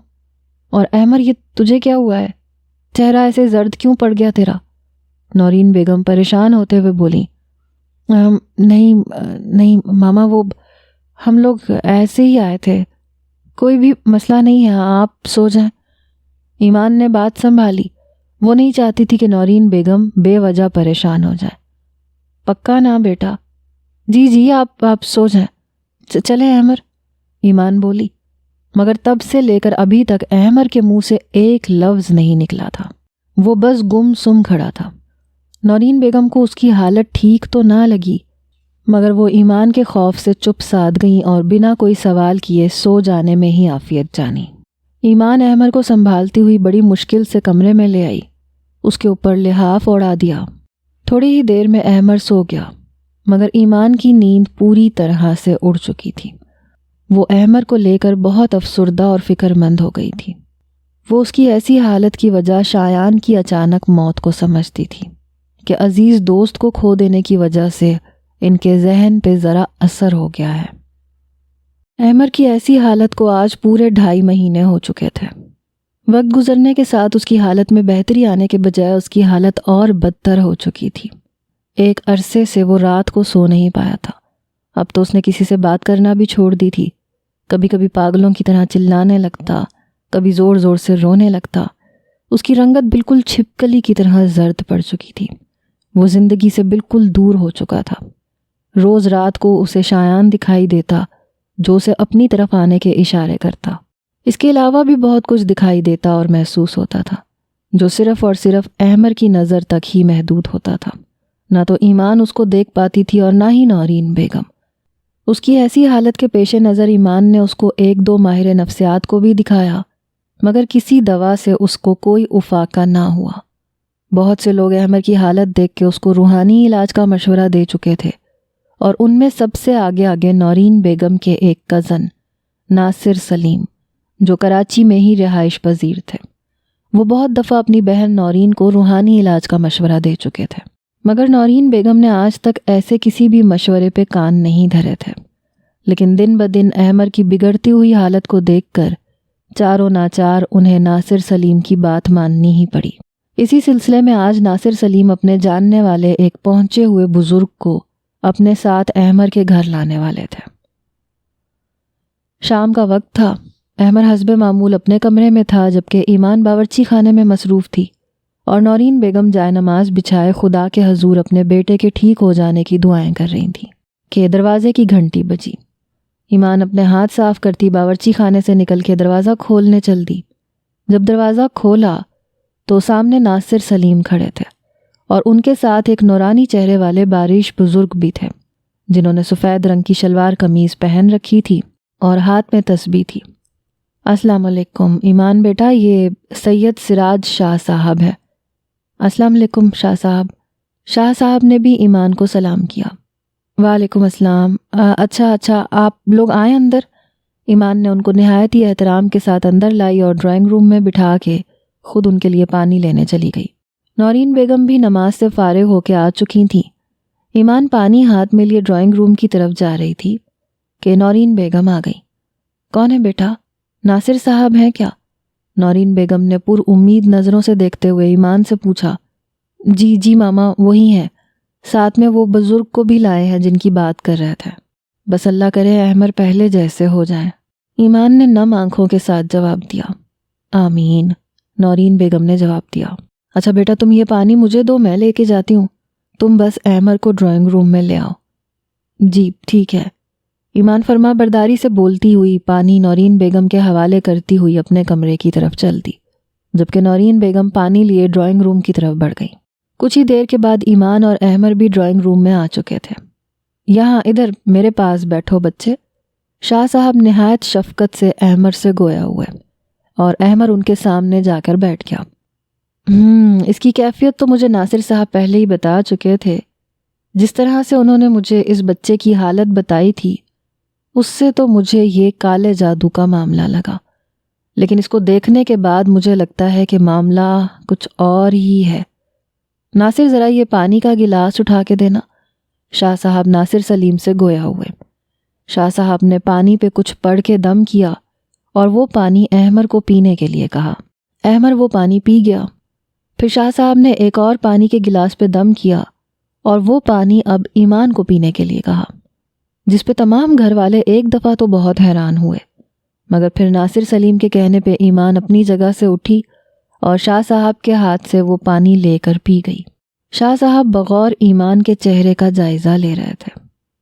A: اور احمر یہ تجھے کیا ہوا ہے؟ چہرہ ایسے زرد کیوں پڑ گیا تیرا؟ نورین بیگم پریشان ہوتے ہوئے بولی، نہیں ماما، وہ ہم لوگ ایسے ہی آئے تھے، کوئی بھی مسئلہ نہیں ہے، آپ سو جائیں۔ ایمان نے بات سنبھالی۔ وہ نہیں چاہتی تھی کہ نورین بیگم بے وجہ پریشان ہو جائے۔ پکا نا بیٹا؟ جی آپ سو جائیں۔ چلے احمر، ایمان بولی، مگر تب سے لے کر ابھی تک احمر کے منہ سے ایک لفظ نہیں نکلا تھا۔ وہ بس گم سم کھڑا تھا۔ نورین بیگم کو اس کی حالت ٹھیک تو نہ لگی، مگر وہ ایمان کے خوف سے چپ سادھ گئیں اور بنا کوئی سوال کیے سو جانے میں ہی عافیت جانی۔ ایمان احمر کو سنبھالتی ہوئی بڑی مشکل سے کمرے میں لے آئی، اس کے اوپر لحاف اوڑھا دیا۔ تھوڑی ہی دیر میں احمر سو گیا، مگر ایمان کی نیند پوری طرح سے اڑ چکی تھی۔ وہ احمر کو لے کر بہت افسردہ اور فکر مند ہو گئی تھی۔ وہ اس کی ایسی حالت کی وجہ شایان کی اچانک موت کو سمجھتی تھی کہ عزیز دوست کو کھو دینے کی وجہ سے ان کے ذہن پہ ذرا اثر ہو گیا ہے۔ احمر کی ایسی حالت کو آج پورے 2.5 مہینے ہو چکے تھے۔ وقت گزرنے کے ساتھ اس کی حالت میں بہتری آنے کے بجائے اس کی حالت اور بدتر ہو چکی تھی۔ ایک عرصے سے وہ رات کو سو نہیں پایا تھا۔ اب تو اس نے کسی سے بات کرنا بھی چھوڑ دی تھی۔ کبھی کبھی پاگلوں کی طرح چلانے لگتا، کبھی زور زور سے رونے لگتا۔ اس کی رنگت بالکل چھپکلی کی طرح زرد پڑ چکی تھی۔ وہ زندگی سے بالکل دور ہو چکا تھا۔ روز رات کو اسے شایان دکھائی دیتا جو اسے اپنی طرف آنے کے اشارے کرتا۔ اس کے علاوہ بھی بہت کچھ دکھائی دیتا اور محسوس ہوتا تھا جو صرف اور صرف احمر کی نظر تک ہی محدود ہوتا تھا۔ نہ تو ایمان اس کو دیکھ پاتی تھی اور نہ ہی نورین بیگم۔ اس کی ایسی حالت کے پیش نظر ایمان نے اس کو 1-2 ماہر نفسیات کو بھی دکھایا، مگر کسی دوا سے اس کو کوئی افاقہ نہ ہوا۔ بہت سے لوگ احمر کی حالت دیکھ کے اس کو روحانی علاج کا مشورہ دے چکے تھے، اور ان میں سب سے آگے نورین بیگم کے ایک کزن ناصر سلیم، جو کراچی میں ہی رہائش پذیر تھے۔ وہ بہت دفعہ اپنی بہن نورین کو روحانی علاج کا مشورہ دے چکے تھے، مگر نورین بیگم نے آج تک ایسے کسی بھی مشورے پہ کان نہیں دھرے تھے۔ لیکن دن بدن احمر کی بگڑتی ہوئی حالت کو دیکھ کر چاروں ناچار انہیں ناصر سلیم کی بات ماننی ہی پڑی۔ اسی سلسلے میں آج ناصر سلیم اپنے جاننے والے ایک پہنچے ہوئے بزرگ کو اپنے ساتھ احمر کے گھر لانے والے تھے۔ شام کا وقت تھا۔ احمر حسب معمول اپنے کمرے میں تھا، جبکہ ایمان باورچی خانے میں مصروف تھی اور نورین بیگم جائے نماز بچھائے خدا کے حضور اپنے بیٹے کے ٹھیک ہو جانے کی دعائیں کر رہی تھیں کہ دروازے کی گھنٹی بجی۔ ایمان اپنے ہاتھ صاف کرتی باورچی خانے سے نکل کے دروازہ کھولنے چل دی۔ جب دروازہ کھولا تو سامنے ناصر سلیم کھڑے تھے اور ان کے ساتھ ایک نورانی چہرے والے باریش بزرگ بھی تھے، جنہوں نے سفید رنگ کی شلوار قمیض پہن رکھی تھی اور ہاتھ میں تسبیح تھی۔ السلام علیکم ایمان بیٹا، یہ سید سراج شاہ صاحب ہے۔ السلام علیکم شاہ صاحب۔ شاہ صاحب نے بھی ایمان کو سلام کیا۔ وعلیکم السلام۔ اچھا آپ لوگ آئیں اندر۔ ایمان نے ان کو نہایت ہی احترام کے ساتھ اندر لائی اور ڈرائنگ روم میں بٹھا کے خود ان کے لیے پانی لینے چلی گئی۔ نورین بیگم بھی نماز سے فارغ ہو کے آ چکی تھیں۔ ایمان پانی ہاتھ میں لیے ڈرائنگ روم کی طرف جا رہی تھی کہ نورین بیگم آ گئی۔ کون ہے بیٹا؟ ناصر صاحب ہیں کیا؟ نورین بیگم نے پر امید نظروں سے دیکھتے ہوئے ایمان سے پوچھا۔ جی ماما وہی ہیں، ساتھ میں وہ بزرگ کو بھی لائے ہیں جن کی بات کر رہے تھے۔ بس اللہ کرے احمر پہلے جیسے ہو جائیں۔ ایمان نے نم آنکھوں کے ساتھ جواب دیا۔ آمین، نورین بیگم نے جواب دیا۔ اچھا بیٹا تم یہ پانی مجھے دو، میں لے کے جاتی ہوں، تم بس احمر کو ڈرائنگ روم میں لے آؤ۔ جی ٹھیک ہے۔ ایمان فرما برداری سے بولتی ہوئی پانی نورین بیگم کے حوالے کرتی ہوئی اپنے کمرے کی طرف چل دی، جبکہ نورین بیگم پانی لیے ڈرائنگ روم کی طرف بڑھ گئی۔ کچھ ہی دیر کے بعد ایمان اور احمر بھی ڈرائنگ روم میں آ چکے تھے۔ یہاں ادھر میرے پاس بیٹھو بچے، شاہ صاحب نہایت شفقت سے احمر سے گویا ہوئے، اور احمر ان کے سامنے جا کر بیٹھ گیا۔ اس کی کیفیت تو مجھے ناصر صاحب پہلے ہی بتا چکے تھے۔ جس طرح سے انہوں نے مجھے اس بچے کی حالت بتائی تھی، اس سے تو مجھے یہ کالے جادو کا معاملہ لگا، لیکن اس کو دیکھنے کے بعد مجھے لگتا ہے کہ معاملہ کچھ اور ہی ہے۔ ناصر ذرا یہ پانی کا گلاس اٹھا کے دینا۔ شاہ صاحب ناصر سلیم سے گویا ہوئے۔ شاہ صاحب نے پانی پہ کچھ پڑھ کے دم کیا اور وہ پانی احمر کو پینے کے لیے کہا۔ احمر وہ پانی پی گیا۔ پھر شاہ صاحب نے ایک اور پانی کے گلاس پہ دم کیا اور وہ پانی اب ایمان کو پینے کے لیے کہا، جس پہ تمام گھر والے ایک دفعہ تو بہت حیران ہوئے، مگر پھر ناصر سلیم کے کہنے پہ ایمان اپنی جگہ سے اٹھی اور شاہ صاحب کے ہاتھ سے وہ پانی لے کر پی گئی۔ شاہ صاحب بغور ایمان کے چہرے کا جائزہ لے رہے تھے،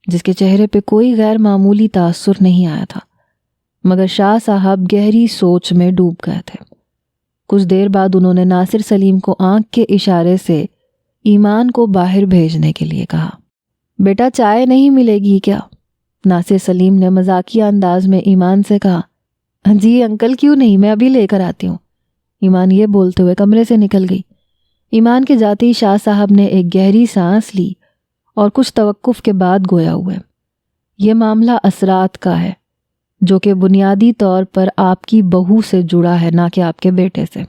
A: جس کے چہرے پہ کوئی غیر معمولی تاثر نہیں آیا تھا، مگر شاہ صاحب گہری سوچ میں ڈوب گئے تھے۔ کچھ دیر بعد انہوں نے ناصر سلیم کو آنکھ کے اشارے سے ایمان کو باہر بھیجنے کے لیے کہا۔ بیٹا چائے نہیں ملے گی کیا؟ ناصر سلیم نے مذاقیہ انداز میں ایمان سے کہا۔ جی انکل کیوں نہیں، میں ابھی لے کر آتی ہوں۔ ایمان یہ بولتے ہوئے کمرے سے نکل گئی۔ ایمان کے جاتے ہی شاہ صاحب نے ایک گہری سانس لی اور کچھ توقف کے بعد گویا ہوئے۔ یہ معاملہ اثرات کا ہے، جو کہ بنیادی طور پر آپ کی بہو سے جڑا ہے، نہ کہ آپ کے بیٹے سے۔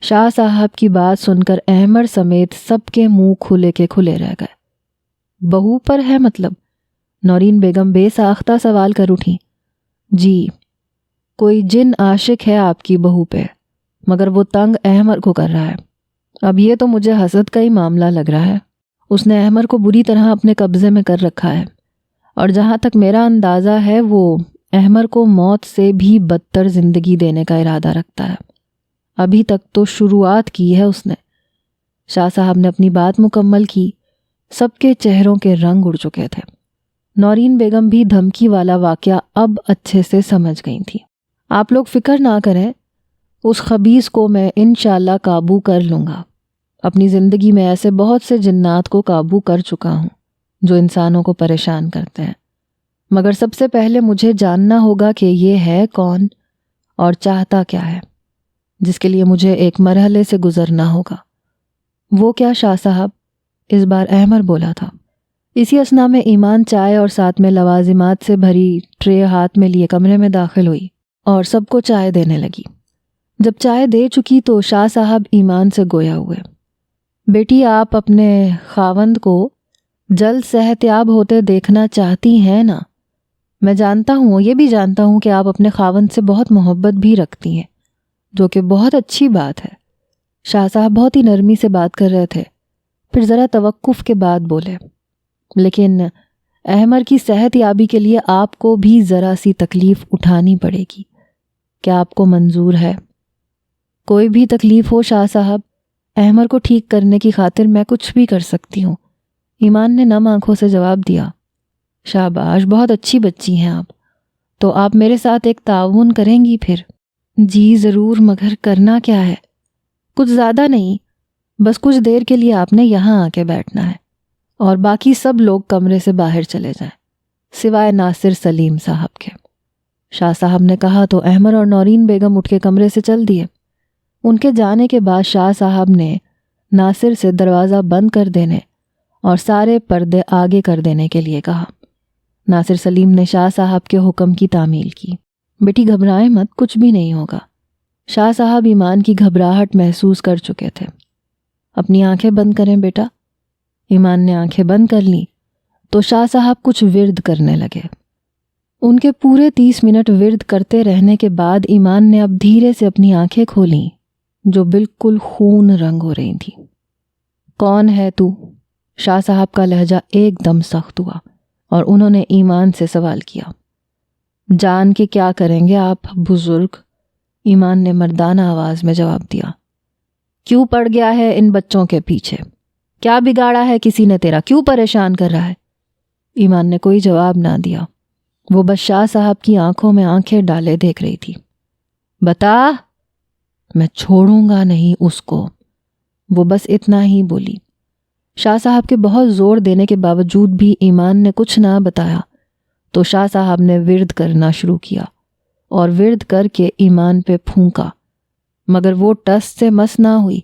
A: شاہ صاحب کی بات سن کر احمر سمیت سب کے منہ کھلے کے کھلے رہ گئے۔ بہو پر ہے مطلب؟ نورین بیگم بے ساختہ سوال کر اٹھی۔ جی، کوئی جن عاشق ہے آپ کی بہو پہ، مگر وہ تنگ احمر کو کر رہا ہے۔ اب یہ تو مجھے حسد کا ہی معاملہ لگ رہا ہے۔ اس نے احمر کو بری طرح اپنے قبضے میں کر رکھا ہے، اور جہاں تک میرا اندازہ ہے وہ احمر کو موت سے بھی بدتر زندگی دینے کا ارادہ رکھتا ہے۔ ابھی تک تو شروعات کی ہے اس نے۔ شاہ صاحب نے اپنی بات مکمل کی۔ سب کے چہروں کے رنگ اڑ چکے تھے۔ نورین بیگم بھی دھمکی والا واقعہ اب اچھے سے سمجھ گئی تھی۔ آپ لوگ فکر نہ کریں، اس خبیث کو میں انشاءاللہ قابو کر لوں گا۔ اپنی زندگی میں ایسے بہت سے جنات کو قابو کر چکا ہوں جو انسانوں کو پریشان کرتے ہیں، مگر سب سے پہلے مجھے جاننا ہوگا کہ یہ ہے کون اور چاہتا کیا ہے، جس کے لیے مجھے ایک مرحلے سے گزرنا ہوگا۔ وہ کیا شاہ صاحب؟ اس بار احمر بولا تھا۔ اسی اثنا میں ایمان چائے اور ساتھ میں لوازمات سے بھری ٹرے ہاتھ میں لیے کمرے میں داخل ہوئی اور سب کو چائے دینے لگی۔ جب چائے دے چکی تو شاہ صاحب ایمان سے گویا ہوئے۔ بیٹی، آپ اپنے خاوند کو جلد صحت یاب ہوتے دیکھنا چاہتی ہیں نا؟ میں جانتا ہوں، یہ بھی جانتا ہوں کہ آپ اپنے خاوند سے بہت محبت بھی رکھتی ہیں، جو کہ بہت اچھی بات ہے۔ شاہ صاحب بہت ہی نرمی سے بات کر رہے تھے، پھر ذرا توقف کے بعد بولے، لیکن احمر کی صحت یابی کے لیے آپ کو بھی ذرا سی تکلیف اٹھانی پڑے گی۔ کیا آپ کو منظور ہے؟ کوئی بھی تکلیف ہو شاہ صاحب، احمر کو ٹھیک کرنے کی خاطر میں کچھ بھی کر سکتی ہوں، ایمان نے نم آنکھوں سے جواب دیا۔ شاباش، بہت اچھی بچی ہیں آپ۔ تو آپ میرے ساتھ ایک تعاون کریں گی پھر؟ جی ضرور، مگر کرنا کیا ہے؟ کچھ زیادہ نہیں، بس کچھ دیر کے لیے آپ نے یہاں آ کے بیٹھنا ہے اور باقی سب لوگ کمرے سے باہر چلے جائیں سوائے ناصر سلیم صاحب کے۔ شاہ صاحب نے کہا تو احمر اور نورین بیگم اٹھ کے کمرے سے چل دیے۔ ان کے جانے کے بعد شاہ صاحب نے ناصر سے دروازہ بند کر دینے اور سارے پردے آگے کر دینے کے لیے کہا۔ ناصر سلیم نے شاہ صاحب کے حکم کی تعمیل کی۔ بیٹی گھبرائیں مت، کچھ بھی نہیں ہوگا۔ شاہ صاحب ایمان کی گھبراہٹ محسوس کر چکے تھے۔ اپنی آنکھیں بند کریں بیٹا۔ ایمان نے آنکھیں بند کر لیں تو شاہ صاحب کچھ ورد کرنے لگے۔ ان کے پورے 30 منٹ ورد کرتے رہنے کے بعد ایمان نے اب دھیرے سے اپنی آنکھیں کھولیں جو بالکل خون رنگ ہو رہی تھیں۔ کون ہے تو؟ شاہ صاحب کا لہجہ ایک دم سخت ہوا اور انہوں نے ایمان سے سوال کیا۔ جان کے کیا کریں گے آپ بزرگ؟ ایمان نے مردانہ آواز میں جواب دیا۔ کیوں پڑ گیا ہے ان بچوں کے پیچھے؟ کیا بگاڑا ہے کسی نے تیرا؟ کیوں پریشان کر رہا ہے؟ ایمان نے کوئی جواب نہ دیا، وہ بس شاہ صاحب کی آنکھوں میں آنکھیں ڈالے دیکھ رہی تھی۔ بتا۔ میں چھوڑوں گا نہیں اس کو، وہ بس اتنا ہی بولی۔ شاہ صاحب کے بہت زور دینے کے باوجود بھی ایمان نے کچھ نہ بتایا تو شاہ صاحب نے ورد کرنا شروع کیا اور ورد کر کے ایمان پہ پھونکا، مگر وہ ٹس سے مس نہ ہوئی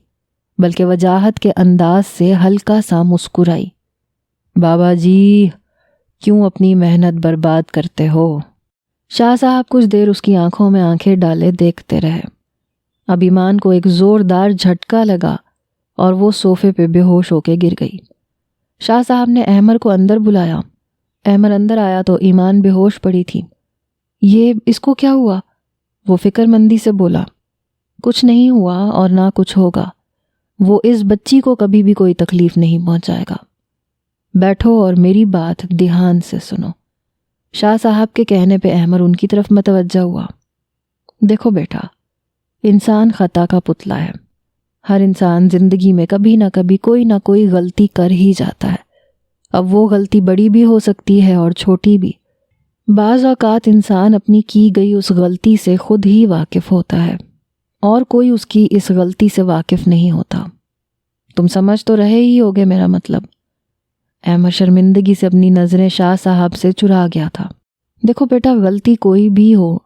A: بلکہ وجاہت کے انداز سے ہلکا سا مسکرائی۔ بابا جی، کیوں اپنی محنت برباد کرتے ہو؟ شاہ صاحب کچھ دیر اس کی آنکھوں میں آنکھیں ڈالے دیکھتے رہے۔ اب ایمان کو ایک زوردار جھٹکا لگا اور وہ صوفے پہ بے ہوش ہو کے گر گئی۔ شاہ صاحب نے احمر کو اندر بلایا۔ احمر اندر آیا تو ایمان بے ہوش پڑی تھی۔ یہ اس کو کیا ہوا؟ وہ فکر مندی سے بولا۔ کچھ نہیں ہوا اور نہ کچھ ہوگا، وہ اس بچی کو کبھی بھی کوئی تکلیف نہیں پہنچائے گا۔ بیٹھو اور میری بات دھیان سے سنو۔ شاہ صاحب کے کہنے پہ احمر ان کی طرف متوجہ ہوا۔ دیکھو بیٹا، انسان خطا کا پتلا ہے۔ ہر انسان زندگی میں کبھی نہ کبھی کوئی نہ کوئی غلطی کر ہی جاتا ہے۔ اب وہ غلطی بڑی بھی ہو سکتی ہے اور چھوٹی بھی۔ بعض اوقات انسان اپنی کی گئی اس غلطی سے خود ہی واقف ہوتا ہے اور کوئی اس کی اس غلطی سے واقف نہیں ہوتا۔ تم سمجھ تو رہے ہی ہوگے میرا مطلب۔ احمد شرمندگی سے اپنی نظریں شاہ صاحب سے چرا گیا تھا۔ دیکھو بیٹا، غلطی کوئی بھی ہو،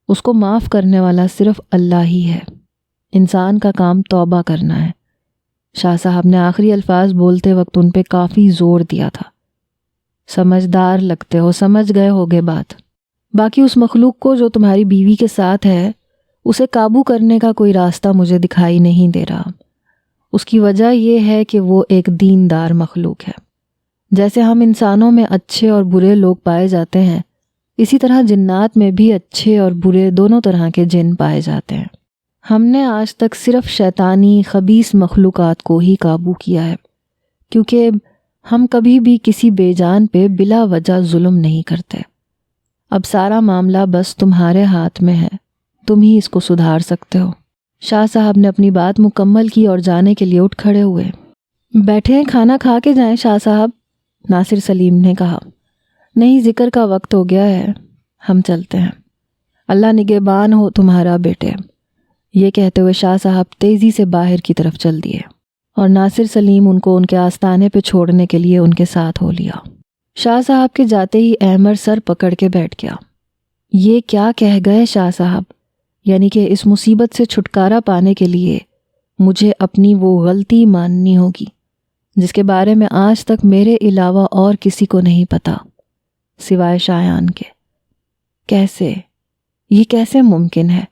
A: اس کو معاف کرنے والا صرف اللہ ہی ہے۔ انسان کا کام توبہ کرنا ہے۔ شاہ صاحب نے آخری الفاظ بولتے وقت ان پہ کافی زور دیا تھا۔ سمجھدار لگتے ہو، سمجھ گئے ہوگے بات۔ باقی اس مخلوق کو جو تمہاری بیوی کے ساتھ ہے، اسے قابو کرنے کا کوئی راستہ مجھے دکھائی نہیں دے رہا۔ اس کی وجہ یہ ہے کہ وہ ایک دیندار مخلوق ہے۔ جیسے ہم انسانوں میں اچھے اور برے لوگ پائے جاتے ہیں، اسی طرح جنات میں بھی اچھے اور برے دونوں طرح کے جن پائے جاتے ہیں۔ ہم نے آج تک صرف شیطانی خبیث مخلوقات کو ہی قابو کیا ہے، کیونکہ ہم کبھی بھی کسی بے جان پہ بلا وجہ ظلم نہیں کرتے۔ اب سارا معاملہ بس تمہارے ہاتھ میں ہے، تم ہی اس کو سدھار سکتے ہو۔ شاہ صاحب نے اپنی بات مکمل کی اور جانے کے لیے اٹھ کھڑے ہوئے۔ بیٹھیں، کھانا کھا کے جائیں شاہ صاحب، ناصر سلیم نے کہا۔ نہیں، ذکر کا وقت ہو گیا ہے، ہم چلتے ہیں۔ اللہ نگہبان ہو تمہارا بیٹے، یہ کہتے ہوئے شاہ صاحب تیزی سے باہر کی طرف چل دیے اور ناصر سلیم ان کو ان کے آستانے پہ چھوڑنے کے لیے ان کے ساتھ ہو لیا۔ شاہ صاحب کے جاتے ہی احمر سر پکڑ کے بیٹھ گیا۔ یہ کیا کہہ گئے شاہ صاحب؟ یعنی کہ اس مصیبت سے چھٹکارا پانے کے لیے مجھے اپنی وہ غلطی ماننی ہوگی جس کے بارے میں آج تک میرے علاوہ اور کسی کو نہیں پتا سوائے شایان کے۔ کیسے؟ یہ کیسے ممکن ہے؟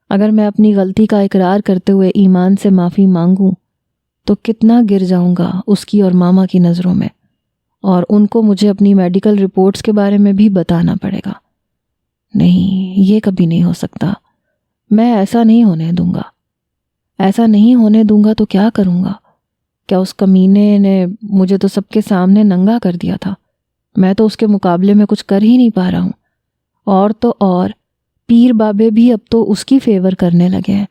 A: اگر میں اپنی غلطی کا اقرار کرتے ہوئے ایمان سے معافی مانگوں تو کتنا گر جاؤں گا اس کی اور ماما کی نظروں میں، اور ان کو مجھے اپنی میڈیکل رپورٹس کے بارے میں بھی بتانا پڑے گا۔ نہیں، یہ کبھی نہیں ہو سکتا، میں ایسا نہیں ہونے دوں گا۔ ایسا نہیں ہونے دوں گا تو کیا کروں گا؟ کیا اس کمینے نے مجھے تو سب کے سامنے ننگا کر دیا تھا، میں تو اس کے مقابلے میں کچھ کر ہی نہیں پا رہا ہوں، اور تو اور پیر بابے بھی اب تو اس کی فیور کرنے لگے ہیں۔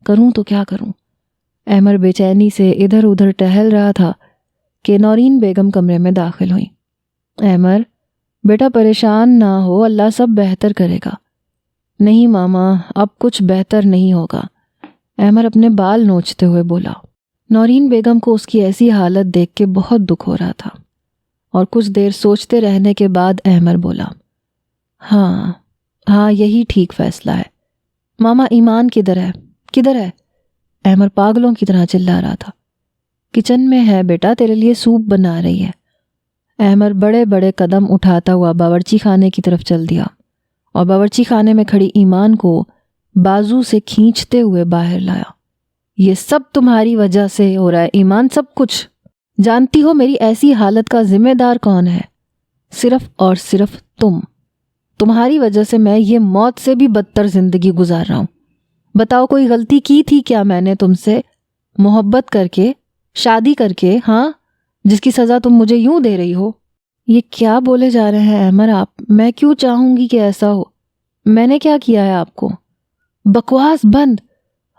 A: کروں تو کیا کروں؟ احمر بے چینی سے ادھر ادھر ٹہل رہا تھا کہ نورین بیگم کمرے میں داخل ہوئیں۔ احمر بیٹا پریشان نہ ہو، اللہ سب بہتر کرے گا۔ نہیں ماما، اب کچھ بہتر نہیں ہوگا، احمر اپنے بال نوچتے ہوئے بولا۔ نورین بیگم کو اس کی ایسی حالت دیکھ کے بہت دکھ ہو رہا تھا، اور کچھ دیر سوچتے رہنے کے بعد احمر بولا، ہاں یہی ٹھیک فیصلہ ہے۔ ماما ایمان کدھر ہے؟ کدھر ہے؟ احمر پاگلوں کی طرح چلا رہا تھا۔ کچن میں ہے بیٹا، تیرے لیے سوپ بنا رہی ہے۔ احمر بڑے بڑے قدم اٹھاتا ہوا باورچی خانے کی طرف چل دیا اور باورچی خانے میں کھڑی ایمان کو بازو سے کھینچتے ہوئے باہر لایا۔ یہ سب تمہاری وجہ سے ہو رہا ہے ایمان، سب کچھ۔ جانتی ہو میری ایسی حالت کا ذمہ دار کون ہے؟ صرف اور صرف تم۔ تمہاری وجہ سے میں یہ موت سے بھی بدتر زندگی گزار رہا ہوں۔ بتاؤ، کوئی غلطی کی تھی کیا میں نے تم سے؟ محبت کر کے، شادی کر کے، ہاں، جس کی سزا تم مجھے یوں دے رہی ہو؟ یہ کیا بولے جا رہے ہیں احمر آپ؟ میں کیوں چاہوں گی کہ ایسا ہو؟ میں نے کیا کیا ہے آپ کو؟ بکواس بند۔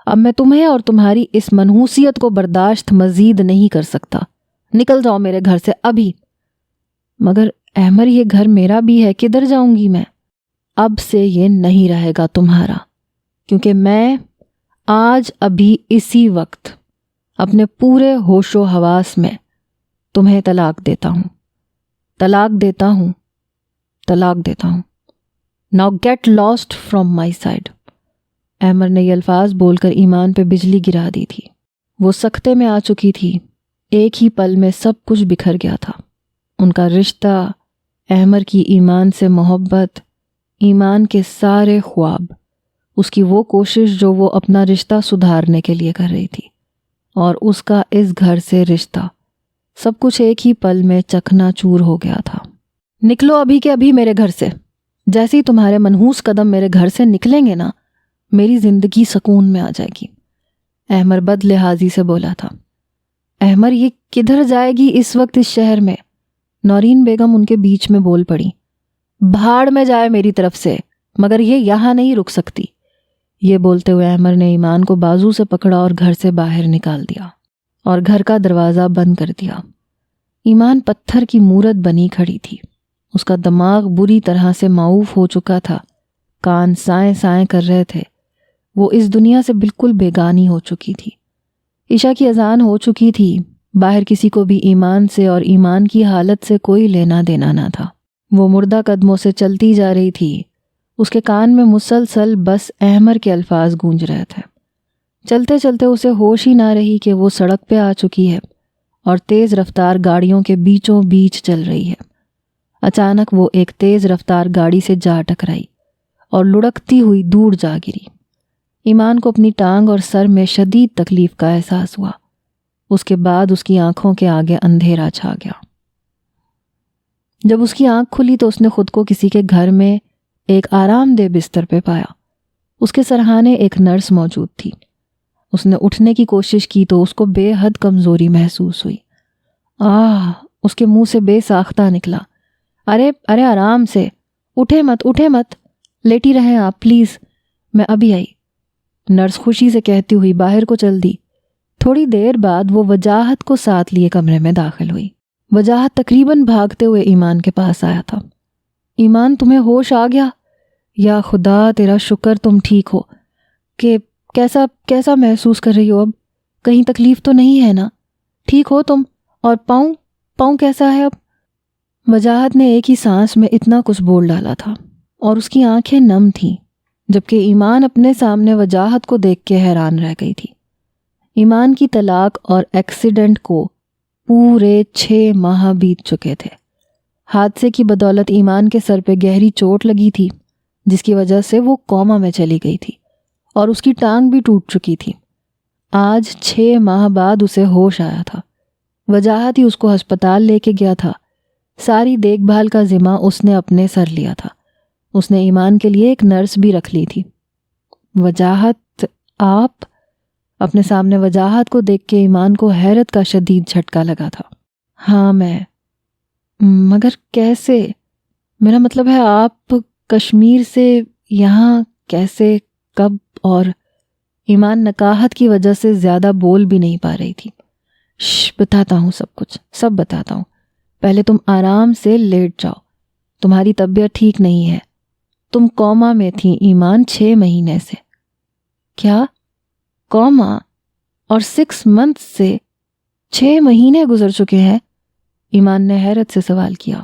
A: اب میں تمہیں اور تمہاری اس منحوسیت کو برداشت مزید نہیں کر سکتا۔ نکل جاؤ میرے گھر سے ابھی۔ مگر احمر یہ گھر میرا بھی ہے، کدھر جاؤں گی میں؟ اب سے یہ نہیں رہے گا تمہارا، کیونکہ میں آج ابھی اسی وقت اپنے پورے ہوش و حواس میں تمہیں طلاق دیتا ہوں، طلاق دیتا ہوں، طلاق دیتا ہوں۔ Now get lost from my side۔ احمر نے یہ الفاظ بول کر ایمان پہ بجلی گرا دی تھی۔ وہ سکتے میں آ چکی تھی، ایک ہی پل میں سب کچھ بکھر گیا تھا۔ ان کا رشتہ، احمر کی ایمان سے محبت، ایمان کے سارے خواب، اس کی وہ کوشش جو وہ اپنا رشتہ سدھارنے کے لیے کر رہی تھی، اور اس کا اس گھر سے رشتہ، سب کچھ ایک ہی پل میں چکنا چور ہو گیا تھا۔ نکلو ابھی کے ابھی میرے گھر سے۔ جیسے ہی تمہارے منحوس قدم میرے گھر سے نکلیں گے نا، میری زندگی سکون میں آ جائے گی۔ احمر بد لحاظی سے بولا تھا۔ احمر یہ کدھر جائے گی اس وقت اس شہر میں؟ نورین بیگم ان کے بیچ میں بول پڑی۔ بھاڑ میں جائے میری طرف سے، مگر یہ یہاں نہیں رک سکتی۔ یہ بولتے ہوئے احمر نے ایمان کو بازو سے پکڑا اور گھر سے باہر نکال دیا اور گھر کا دروازہ بند کر دیا۔ ایمان پتھر کی مورت بنی کھڑی تھی، اس کا دماغ بری طرح سے معوف ہو چکا تھا، کان سائیں سائیں کر رہے تھے، وہ اس دنیا سے بالکل بیگانی ہو چکی تھی۔ عشاء کی اذان ہو چکی تھی، باہر کسی کو بھی ایمان سے اور ایمان کی حالت سے کوئی لینا دینا نہ تھا۔ وہ مردہ قدموں سے چلتی جا رہی تھی، اس کے کان میں مسلسل بس احمر کے الفاظ گونج رہے تھے۔ چلتے چلتے اسے ہوش ہی نہ رہی کہ وہ سڑک پہ آ چکی ہے اور تیز رفتار گاڑیوں کے بیچوں بیچ چل رہی ہے۔ اچانک وہ ایک تیز رفتار گاڑی سے جا ٹکرائی اور لڑکتی ہوئی دور جا گری۔ ایمان کو اپنی ٹانگ اور سر میں شدید تکلیف کا احساس ہوا۔ اس کے بعد اس کی آنکھوں کے آگے اندھیرا چھا گیا۔ جب اس کی آنکھ کھلی تو اس نے خود کو کسی کے گھر میں ایک آرام دہ بستر پہ پایا۔ اس کے سرہانے ایک نرس موجود تھی۔ اس نے اٹھنے کی کوشش کی تو اس کو بے حد کمزوری محسوس ہوئی۔ اس کے منہ سے بے ساختہ نکلا، ارے آرام سے، اٹھے مت، لیٹی رہیں آپ پلیز، میں ابھی آئی۔ نرس خوشی سے کہتی ہوئی باہر کو چل دی۔ تھوڑی دیر بعد وہ وجاہت کو ساتھ لیے کمرے میں داخل ہوئی۔ وجاہت تقریباً بھاگتے ہوئے ایمان کے پاس آیا تھا۔ ایمان تمہیں ہوش آ گیا؟ یا خدا تیرا شکر تم ٹھیک ہو۔ کہ کیسا محسوس کر رہی ہو اب؟ کہیں تکلیف تو نہیں ہے نا؟ ٹھیک ہو تم؟ اور پاؤں کیسا ہے اب؟ وجاہت نے ایک ہی سانس میں اتنا کچھ بول ڈالا تھا اور اس کی آنکھیں نم تھیں، جبکہ ایمان اپنے سامنے وجاہت کو دیکھ کے حیران رہ گئی تھی۔ ایمان کی طلاق اور ایکسیڈنٹ کو پورے 6 ماہ بیت چکے تھے۔ حادثے کی بدولت ایمان کے سر پہ گہری چوٹ لگی تھی، جس کی وجہ سے وہ کوما میں چلی گئی تھی اور اس کی ٹانگ بھی ٹوٹ چکی تھی۔ آج 6 ماہ بعد اسے ہوش آیا تھا۔ وجاہت ہی اس کو ہسپتال لے کے گیا تھا۔ ساری دیکھ بھال کا ذمہ اس نے اپنے سر لیا تھا۔ اس نے ایمان کے لیے ایک نرس بھی رکھ لی تھی۔ وجاہت، آپ؟ اپنے سامنے وجاہت کو دیکھ کے ایمان کو حیرت کا شدید جھٹکا لگا تھا۔ ہاں میں، مگر کیسے؟ میرا مطلب ہے آپ کشمیر سے یہاں کیسے، کب؟ اور ایمان نکاہت کی وجہ سے زیادہ بول بھی نہیں پا رہی تھی۔ بتاتا ہوں سب بتاتا ہوں۔ پہلے تم آرام سے لیٹ جاؤ، تمہاری طبیعت ٹھیک نہیں ہے۔ تم کوما میں تھیں ایمان 6 مہینے سے۔ کیا؟ کوما؟ اور 6 months سے 6 مہینے گزر چکے ہیں؟ ایمان نے حیرت سے سوال کیا۔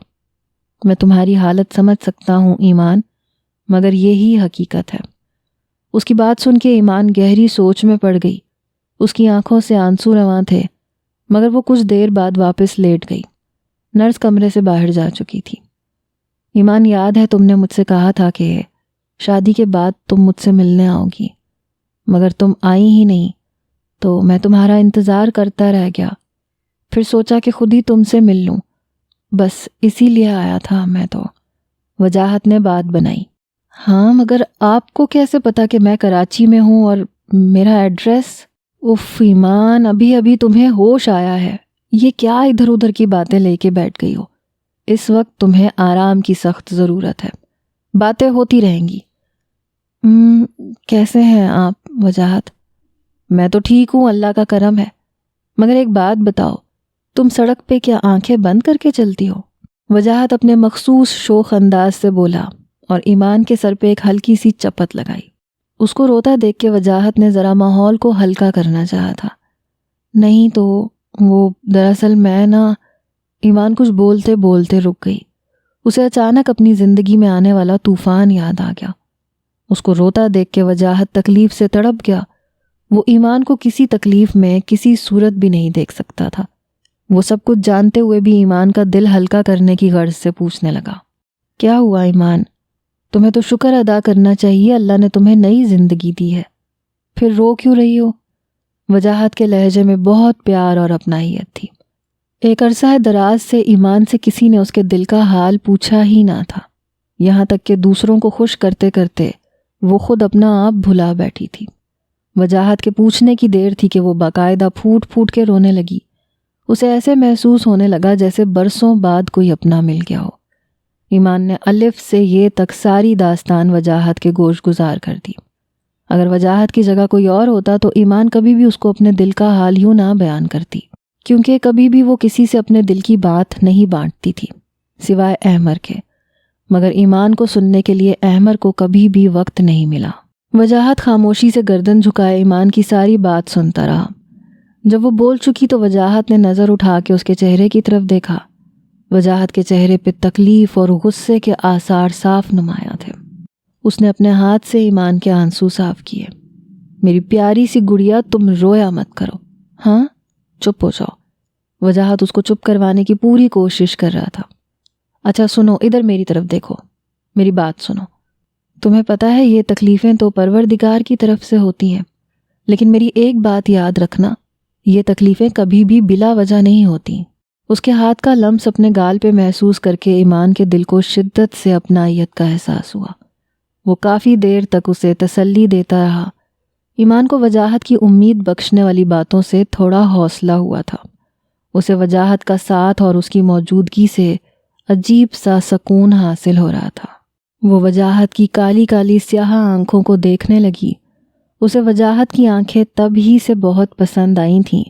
A: میں تمہاری حالت سمجھ سکتا ہوں ایمان، مگر یہی حقیقت ہے۔ اس کی بات سن کے ایمان گہری سوچ میں پڑ گئی۔ اس کی آنکھوں سے آنسو رواں تھے، مگر وہ کچھ دیر بعد واپس لیٹ گئی۔ نرس کمرے سے باہر جا چکی تھی۔ ایمان، یاد ہے تم نے مجھ سے کہا تھا کہ شادی کے بعد تم مجھ سے ملنے آؤ گی، مگر تم آئی ہی نہیں، تو میں تمہارا انتظار کرتا رہ گیا۔ پھر سوچا کہ خود ہی تم سے مل لوں، بس اسی لیے آیا تھا میں تو۔ وجاہت نے بات بنائی۔ ہاں، مگر آپ کو کیسے پتا کہ میں کراچی میں ہوں اور میرا ایڈریس؟ اف ایمان، ابھی تمہیں ہوش آیا ہے، یہ کیا ادھر ادھر کی باتیں لے کے بیٹھ گئی ہو؟ اس وقت تمہیں آرام کی سخت ضرورت ہے، باتیں ہوتی رہیں گی۔ کیسے ہیں آپ وجاہت؟ میں تو ٹھیک ہوں، اللہ کا کرم ہے، مگر ایک بات بتاؤ، تم سڑک پہ کیا آنکھیں بند کر کے چلتی ہو؟ وجاہت اپنے مخصوص شوخ انداز سے بولا اور ایمان کے سر پہ ایک ہلکی سی چپت لگائی۔ اس کو روتا دیکھ کے وجاہت نے ذرا ماحول کو ہلکا کرنا چاہا تھا۔ نہیں تو وہ دراصل میں ایمان کچھ بولتے بولتے رک گئی۔ اسے اچانک اپنی زندگی میں آنے والا طوفان یاد آ گیا۔ اس کو روتا دیکھ کے وجاہت تکلیف سے تڑپ گیا۔ وہ ایمان کو کسی تکلیف میں کسی صورت بھی نہیں دیکھ سکتا تھا۔ وہ سب کچھ جانتے ہوئے بھی ایمان کا دل ہلکا کرنے کی غرض سے پوچھنے لگا، کیا ہوا ایمان؟ تمہیں تو شکر ادا کرنا چاہیے، اللہ نے تمہیں نئی زندگی دی ہے، پھر رو کیوں رہی ہو؟ وجاہت کے لہجے میں بہت پیار اور اپنائیت تھی۔ ایک عرصہ دراز سے ایمان سے کسی نے اس کے دل کا حال پوچھا ہی نہ تھا، یہاں تک کہ دوسروں کو خوش کرتے کرتے وہ خود اپنا آپ بھلا بیٹھی تھی۔ وجاہت کے پوچھنے کی دیر تھی کہ وہ باقاعدہ پھوٹ پھوٹ کے رونے لگی۔ اسے ایسے محسوس ہونے لگا جیسے برسوں بعد کوئی اپنا مل گیا ہو۔ ایمان نے الف سے یہ تک ساری داستان وجاہت کے گوش گزار کر دی۔ اگر وجاہت کی جگہ کوئی اور ہوتا تو ایمان کبھی بھی اس کو اپنے دل کا حال یوں نہ بیان کرتی، کیونکہ کبھی بھی وہ کسی سے اپنے دل کی بات نہیں بانٹتی تھی سوائے احمر کے، مگر ایمان کو سننے کے لیے احمر کو کبھی بھی وقت نہیں ملا۔ وجاہت خاموشی سے گردن جھکائے ایمان کی ساری بات سنتا رہا۔ جب وہ بول چکی تو وجاہت نے نظر اٹھا کے اس کے چہرے کی طرف دیکھا۔ وجاہت کے چہرے پہ تکلیف اور غصے کے آثار صاف نمایاں تھے۔ اس نے اپنے ہاتھ سے ایمان کے آنسو صاف کیے۔ میری پیاری سی گڑیا، تم رویا مت کرو، ہاں؟ چپ ہو جاؤ۔ وجاہت اس کو چپ کروانے کی پوری کوشش کر رہا تھا۔ اچھا سنو، ادھر میری طرف دیکھو، میری بات سنو۔ تمہیں پتہ ہے یہ تکلیفیں تو پروردگار کی طرف سے ہوتی ہیں، لیکن میری ایک بات یاد رکھنا، یہ تکلیفیں کبھی بھی بلا وجہ نہیں ہوتی۔ اس کے ہاتھ کا لمس اپنے گال پہ محسوس کر کے ایمان کے دل کو شدت سے اپنائیت کا احساس ہوا۔ وہ کافی دیر تک اسے تسلی دیتا رہا۔ ایمان کو وجاہت کی امید بخشنے والی باتوں سے تھوڑا حوصلہ ہوا تھا۔ اسے وجاہت کا ساتھ اور اس کی موجودگی سے عجیب سا سکون حاصل ہو رہا تھا۔ وہ وجاہت کی کالی کالی سیاہ آنکھوں کو دیکھنے لگی۔ اسے وجاہت کی آنکھیں تب ہی سے بہت پسند آئی تھیں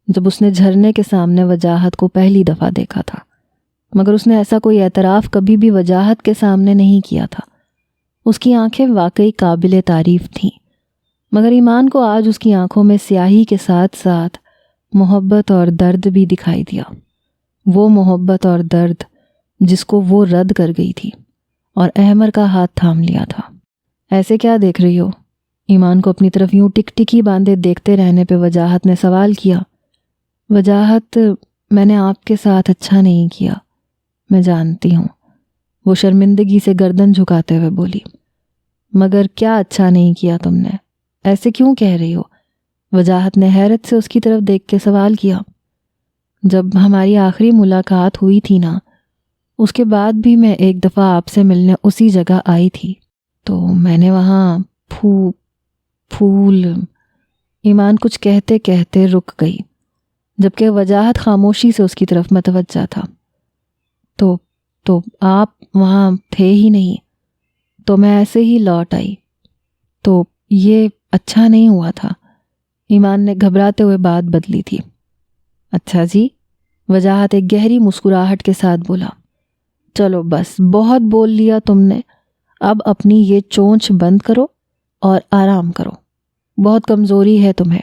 A: جب اس نے جھرنے کے سامنے وجاہت کو پہلی دفعہ دیکھا تھا، مگر اس نے ایسا کوئی اعتراف کبھی بھی وجاہت کے سامنے نہیں کیا تھا۔ اس کی آنکھیں واقعی قابل تعریف تھیں، مگر ایمان کو آج اس کی آنکھوں میں سیاہی کے ساتھ ساتھ محبت اور درد بھی دکھائی دیا۔ وہ محبت اور درد جس کو وہ رد کر گئی تھی اور احمر کا ہاتھ تھام لیا تھا۔ ایسے کیا دیکھ رہی ہو؟ ایمان کو اپنی طرف یوں ٹک ٹکی باندھے دیکھتے رہنے پہ وجاہت نے سوال کیا۔ وجاہت، میں نے آپ کے ساتھ اچھا نہیں کیا، میں جانتی ہوں، وہ شرمندگی سے گردن جھکاتے ہوئے بولی۔ مگر کیا اچھا نہیں کیا تم نے؟ ایسے کیوں کہہ رہی ہو؟ وجاہت نے حیرت سے اس کی طرف دیکھ کے سوال کیا۔ جب ہماری آخری ملاقات ہوئی تھی نا، اس کے بعد بھی میں ایک دفعہ آپ سے ملنے اسی جگہ آئی تھی، تو میں نے وہاں پھول ایمان کچھ کہتے کہتے رک گئی، جبکہ وجاہت خاموشی سے اس کی طرف متوجہ تھا۔ تو آپ وہاں تھے ہی نہیں، تو میں ایسے ہی لوٹ آئی، تو یہ اچھا نہیں ہوا تھا۔ ایمان نے گھبراتے ہوئے بات بدلی تھی۔ اچھا جی، وجاہت ایک گہری مسکراہٹ کے ساتھ بولا۔ چلو بس بہت بول لیا تم نے، اب اپنی یہ چونچ بند کرو اور آرام کرو، بہت کمزوری ہے تمہیں۔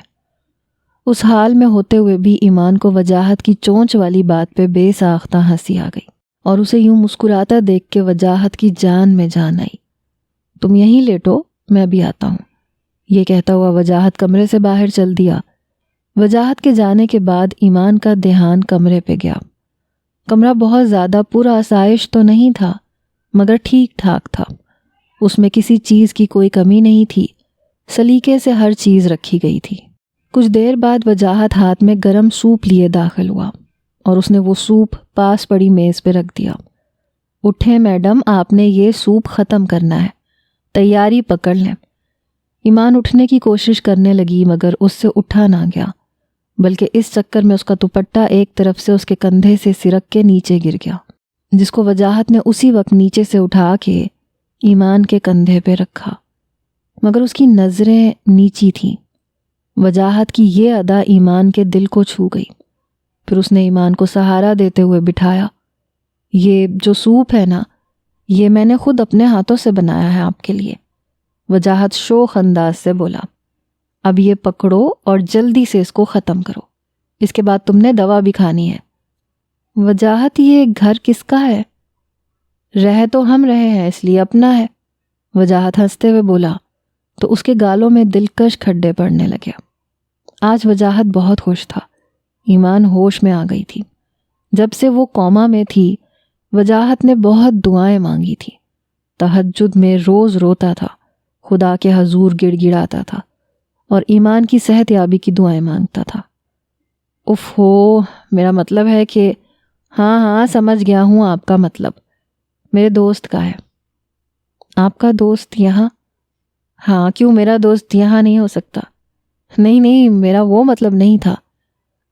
A: اس حال میں ہوتے ہوئے بھی ایمان کو وجاہت کی چونچ والی بات پہ بے ساختہ ہنسی آ گئی، اور اسے یوں مسکراتا دیکھ کے وجاہت کی جان میں جان آئی۔ تم یہیں لیٹو، میں بھی آتا ہوں، یہ کہتا ہوا وجاہت کمرے سے باہر چل دیا۔ وجاہت کے جانے کے بعد ایمان کا دھیان کمرے پہ گیا۔ کمرہ بہت زیادہ پرآسائش تو نہیں تھا، مگر ٹھیک ٹھاک تھا۔ اس میں کسی چیز کی کوئی کمی نہیں تھی، سلیقے سے ہر چیز رکھی گئی تھی۔ کچھ دیر بعد وجاہت ہاتھ میں گرم سوپ لیے داخل ہوا، اور اس نے وہ سوپ پاس پڑی میز پہ رکھ دیا۔ اٹھیں میڈم، آپ نے یہ سوپ ختم کرنا ہے، تیاری پکڑ لیں۔ ایمان اٹھنے کی کوشش کرنے لگی، مگر اس سے اٹھا نہ گیا، بلکہ اس چکر میں اس کا دوپٹہ ایک طرف سے اس کے کندھے سے سرک کے نیچے گر گیا، جس کو وجاہت نے اسی وقت نیچے سے اٹھا کے ایمان کے کندھے پہ رکھا، مگر اس کی نظریں نیچی تھیں۔ وجاہت کی یہ ادا ایمان کے دل کو چھو گئی۔ پھر اس نے ایمان کو سہارا دیتے ہوئے بٹھایا۔ یہ جو سوپ ہے نا، یہ میں نے خود اپنے ہاتھوں سے بنایا ہے آپ کے لیے، وجاہت شوخ انداز سے بولا۔ اب یہ پکڑو اور جلدی سے اس کو ختم کرو، اس کے بعد تم نے دوا بھی کھانی ہے۔ وجاہت، یہ گھر کس کا ہے؟ رہ تو ہم رہے ہیں، اس لیے اپنا ہے، وجاہت ہنستے ہوئے بولا، تو اس کے گالوں میں دلکش کھڈے پڑنے لگے۔ آج وجاہت بہت خوش تھا۔ ایمان ہوش میں آ گئی تھی۔ جب سے وہ کوما میں تھی، وجاہت نے بہت دعائیں مانگی تھی۔ تہجد میں روز روتا تھا، خدا کے حضور گڑ گڑاتا تھا، اور ایمان کی صحت یابی کی دعائیں مانگتا تھا۔ اف ہو، میرا مطلب ہے کہ ہاں سمجھ گیا ہوں آپ کا مطلب، میرے دوست کا ہے۔ آپ کا دوست یہاں؟ ہاں، کیوں میرا دوست یہاں نہیں ہو سکتا؟ نہیں، میرا وہ مطلب نہیں تھا۔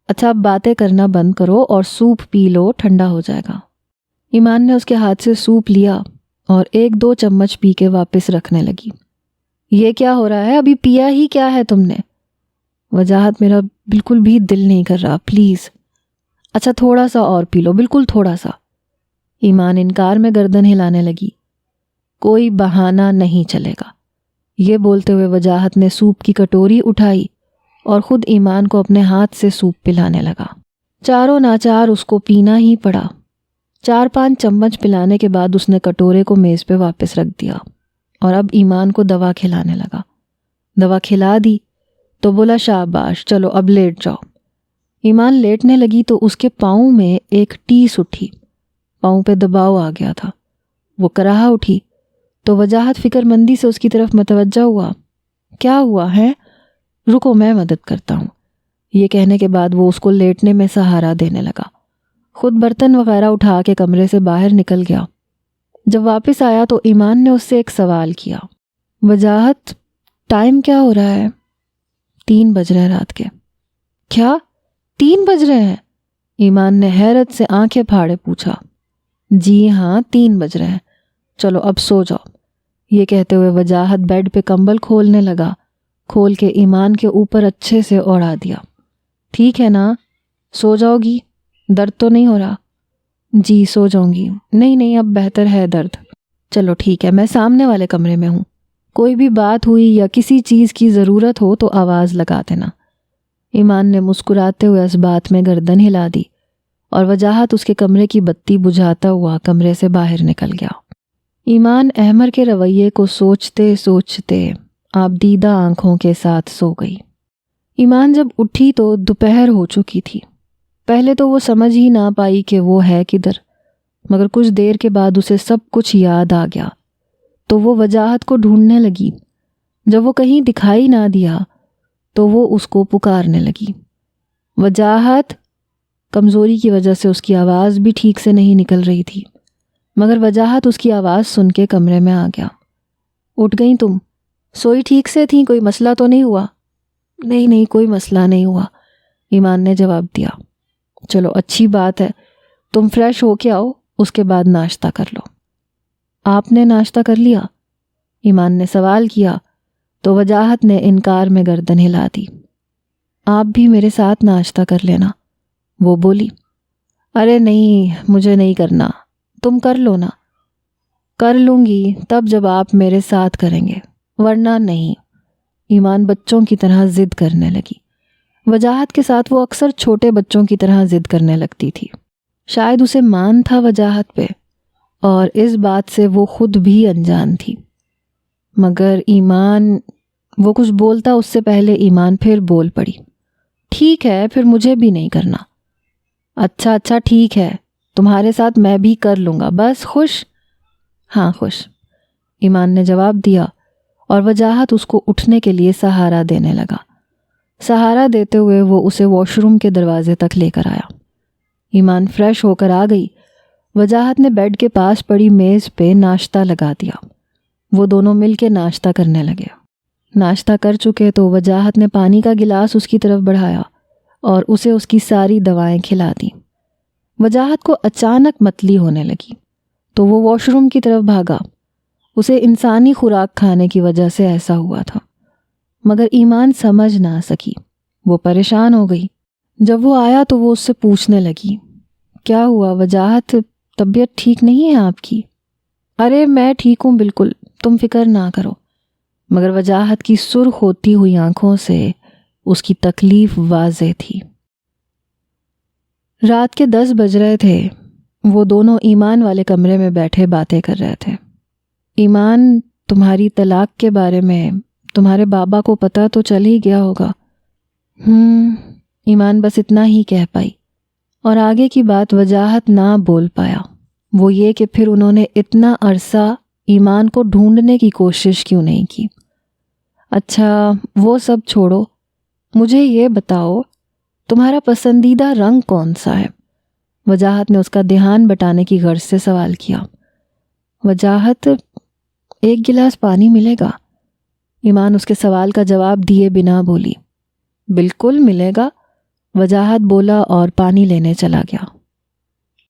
A: اچھا، اب باتیں کرنا بند کرو اور سوپ پی لو، ٹھنڈا ہو جائے گا۔ ایمان نے اس کے ہاتھ سے سوپ لیا اور 1-2 چمچ پی کے واپس رکھنے لگی۔ یہ کیا ہو رہا ہے؟ ابھی پیا ہی کیا ہے تم نے؟ وجاہت، میرا بالکل بھی دل نہیں کر رہا، پلیز۔ اچھا، تھوڑا سا اور پی لو، بالکل تھوڑا سا۔ ایمان انکار میں گردن ہلانے لگی۔ کوئی بہانہ نہیں چلے گا، یہ بولتے ہوئے وجاہت نے سوپ کی کٹوری اٹھائی اور خود ایمان کو اپنے ہاتھ سے سوپ پلانے لگا۔ چاروں ناچار اس کو پینا ہی پڑا۔ 4-5 چمچ پلانے کے بعد اس نے کٹورے کو میز پہ واپس رکھ دیا اور اب ایمان کو دوا کھلانے لگا۔ دوا کھلا دی تو بولا، شاباش، چلو اب لیٹ جاؤ۔ ایمان لیٹنے لگی تو اس کے پاؤں میں ایک ٹیس اٹھی، پاؤں پہ دباؤ آ گیا تھا۔ وہ کراہا اٹھی تو وجاہت فکر مندی سے اس کی طرف متوجہ ہوا۔ کیا ہوا ہے؟ رکو، میں مدد کرتا ہوں۔ یہ کہنے کے بعد وہ اس کو لیٹنے میں سہارا دینے لگا، خود برتن وغیرہ اٹھا کے کمرے سے باہر نکل گیا۔ جب واپس آیا تو ایمان نے اس سے ایک سوال کیا۔ وجاہت، ٹائم کیا ہو رہا ہے؟ 3 بج رہے ہیں رات کے۔ کیا 3 بج رہے ہیں؟ ایمان نے حیرت سے آنکھیں پھاڑے پوچھا۔ جی ہاں، 3 بج رہے ہیں۔ چلو اب سو جاؤ۔ یہ کہتے ہوئے وجاہت بیڈ پہ کمبل کھولنے لگا، کھول کے ایمان کے اوپر اچھے سے اوڑھا دیا۔ ٹھیک ہے نا، سو جاؤ گی؟ درد تو نہیں ہو رہا؟ جی سو جاؤں گی۔ نہیں اب بہتر ہے درد۔ چلو ٹھیک ہے، میں سامنے والے کمرے میں ہوں، کوئی بھی بات ہوئی یا کسی چیز کی ضرورت ہو تو آواز لگا دینا۔ ایمان نے مسکراتے ہوئے اس بات میں گردن ہلا دی اور وجاہت اس کے کمرے کی بتی بجھاتا ہوا کمرے سے باہر نکل گیا۔ ایمان احمر کے رویے کو سوچتے سوچتے آبدیدہ آنکھوں کے ساتھ سو گئی۔ ایمان جب اٹھی تو دوپہر ہو چکی تھی۔ پہلے تو وہ سمجھ ہی نہ پائی کہ وہ ہے کدھر، مگر کچھ دیر کے بعد اسے سب کچھ یاد آ گیا تو وہ وجاہت کو ڈھونڈنے لگی۔ جب وہ کہیں دکھائی نہ دیا تو وہ اس کو پکارنے لگی، وجاہت۔ کمزوری کی وجہ سے اس کی آواز بھی ٹھیک سے نہیں نکل رہی تھی، مگر وجاہت اس کی آواز سن کے کمرے میں آ گیا۔ اٹھ گئیں تم؟ سوئی ٹھیک سے تھیں؟ کوئی مسئلہ تو نہیں ہوا؟ نہیں کوئی مسئلہ نہیں ہوا، ایمان نے جواب دیا۔ چلو اچھی بات ہے، تم فریش ہو کے آؤ، اس کے بعد ناشتہ کر لو۔ آپ نے ناشتہ کر لیا؟ ایمان نے سوال کیا تو وجاہت نے انکار میں گردن ہلا دی۔ آپ بھی میرے ساتھ ناشتہ کر لینا، وہ بولی۔ ارے نہیں، مجھے نہیں کرنا، تم کر لو نا۔ کر لوں گی تب جب آپ میرے ساتھ کریں گے، ورنہ نہیں۔ ایمان بچوں کی طرح ضد کرنے لگی۔ وجاہت کے ساتھ وہ اکثر چھوٹے بچوں کی طرح ضد کرنے لگتی تھی۔ شاید اسے مان تھا وجاہت پہ، اور اس بات سے وہ خود بھی انجان تھی، مگر ایمان، وہ کچھ بولتا اس سے پہلے ایمان پھر بول پڑی۔ ٹھیک ہے، پھر مجھے بھی نہیں کرنا۔ اچھا ٹھیک ہے، تمہارے ساتھ میں بھی کر لوں گا، بس خوش؟ ہاں خوش، ایمان نے جواب دیا، اور وجاہت اس کو اٹھنے کے لیے سہارا دینے لگا۔ سہارا دیتے ہوئے وہ اسے واش روم کے دروازے تک لے کر آیا۔ ایمان فریش ہو کر آ گئی۔ وجاہت نے بیڈ کے پاس پڑی میز پہ ناشتہ لگا دیا۔ وہ دونوں مل کے ناشتہ کرنے لگے۔ ناشتہ کر چکے تو وجاہت نے پانی کا گلاس اس کی طرف بڑھایا اور اسے اس کی ساری دوائیں کھلا دیں۔ وجاہت کو اچانک متلی ہونے لگی تو وہ واش روم کی طرف بھاگا۔ اسے انسانی خوراک کھانے کی وجہ سے ایسا ہوا تھا، مگر ایمان سمجھ نہ سکی۔ وہ پریشان ہو گئی۔ جب وہ آیا تو وہ اس سے پوچھنے لگی، کیا ہوا وجاہت، طبیعت ٹھیک نہیں ہے آپ کی؟ ارے میں ٹھیک ہوں بالکل، تم فکر نہ کرو۔ مگر وجاہت کی سرخ ہوتی ہوئی آنکھوں سے اس کی تکلیف واضح تھی۔ رات کے 10 بج رہے تھے۔ وہ دونوں ایمان والے کمرے میں بیٹھے باتیں کر رہے تھے۔ ایمان، تمہاری طلاق کے بارے میں تمہارے بابا کو پتہ تو چل ہی گیا ہوگا۔ ایمان بس اتنا ہی کہہ پائی، اور آگے کی بات وجاہت نہ بول پایا۔ وہ یہ کہ پھر انہوں نے اتنا عرصہ ایمان کو ڈھونڈنے کی کوشش کیوں نہیں کی۔ اچھا وہ سب چھوڑو، مجھے یہ بتاؤ تمہارا پسندیدہ رنگ کون سا ہے؟ وجاہت نے اس کا دھیان بٹانے کی غرض سے سوال کیا۔ وجاہت، ایک گلاس پانی ملے گا؟ ایمان اس کے سوال کا جواب دیے بنا بولی۔ بالکل ملے گا، وجاہت بولا اور پانی لینے چلا گیا۔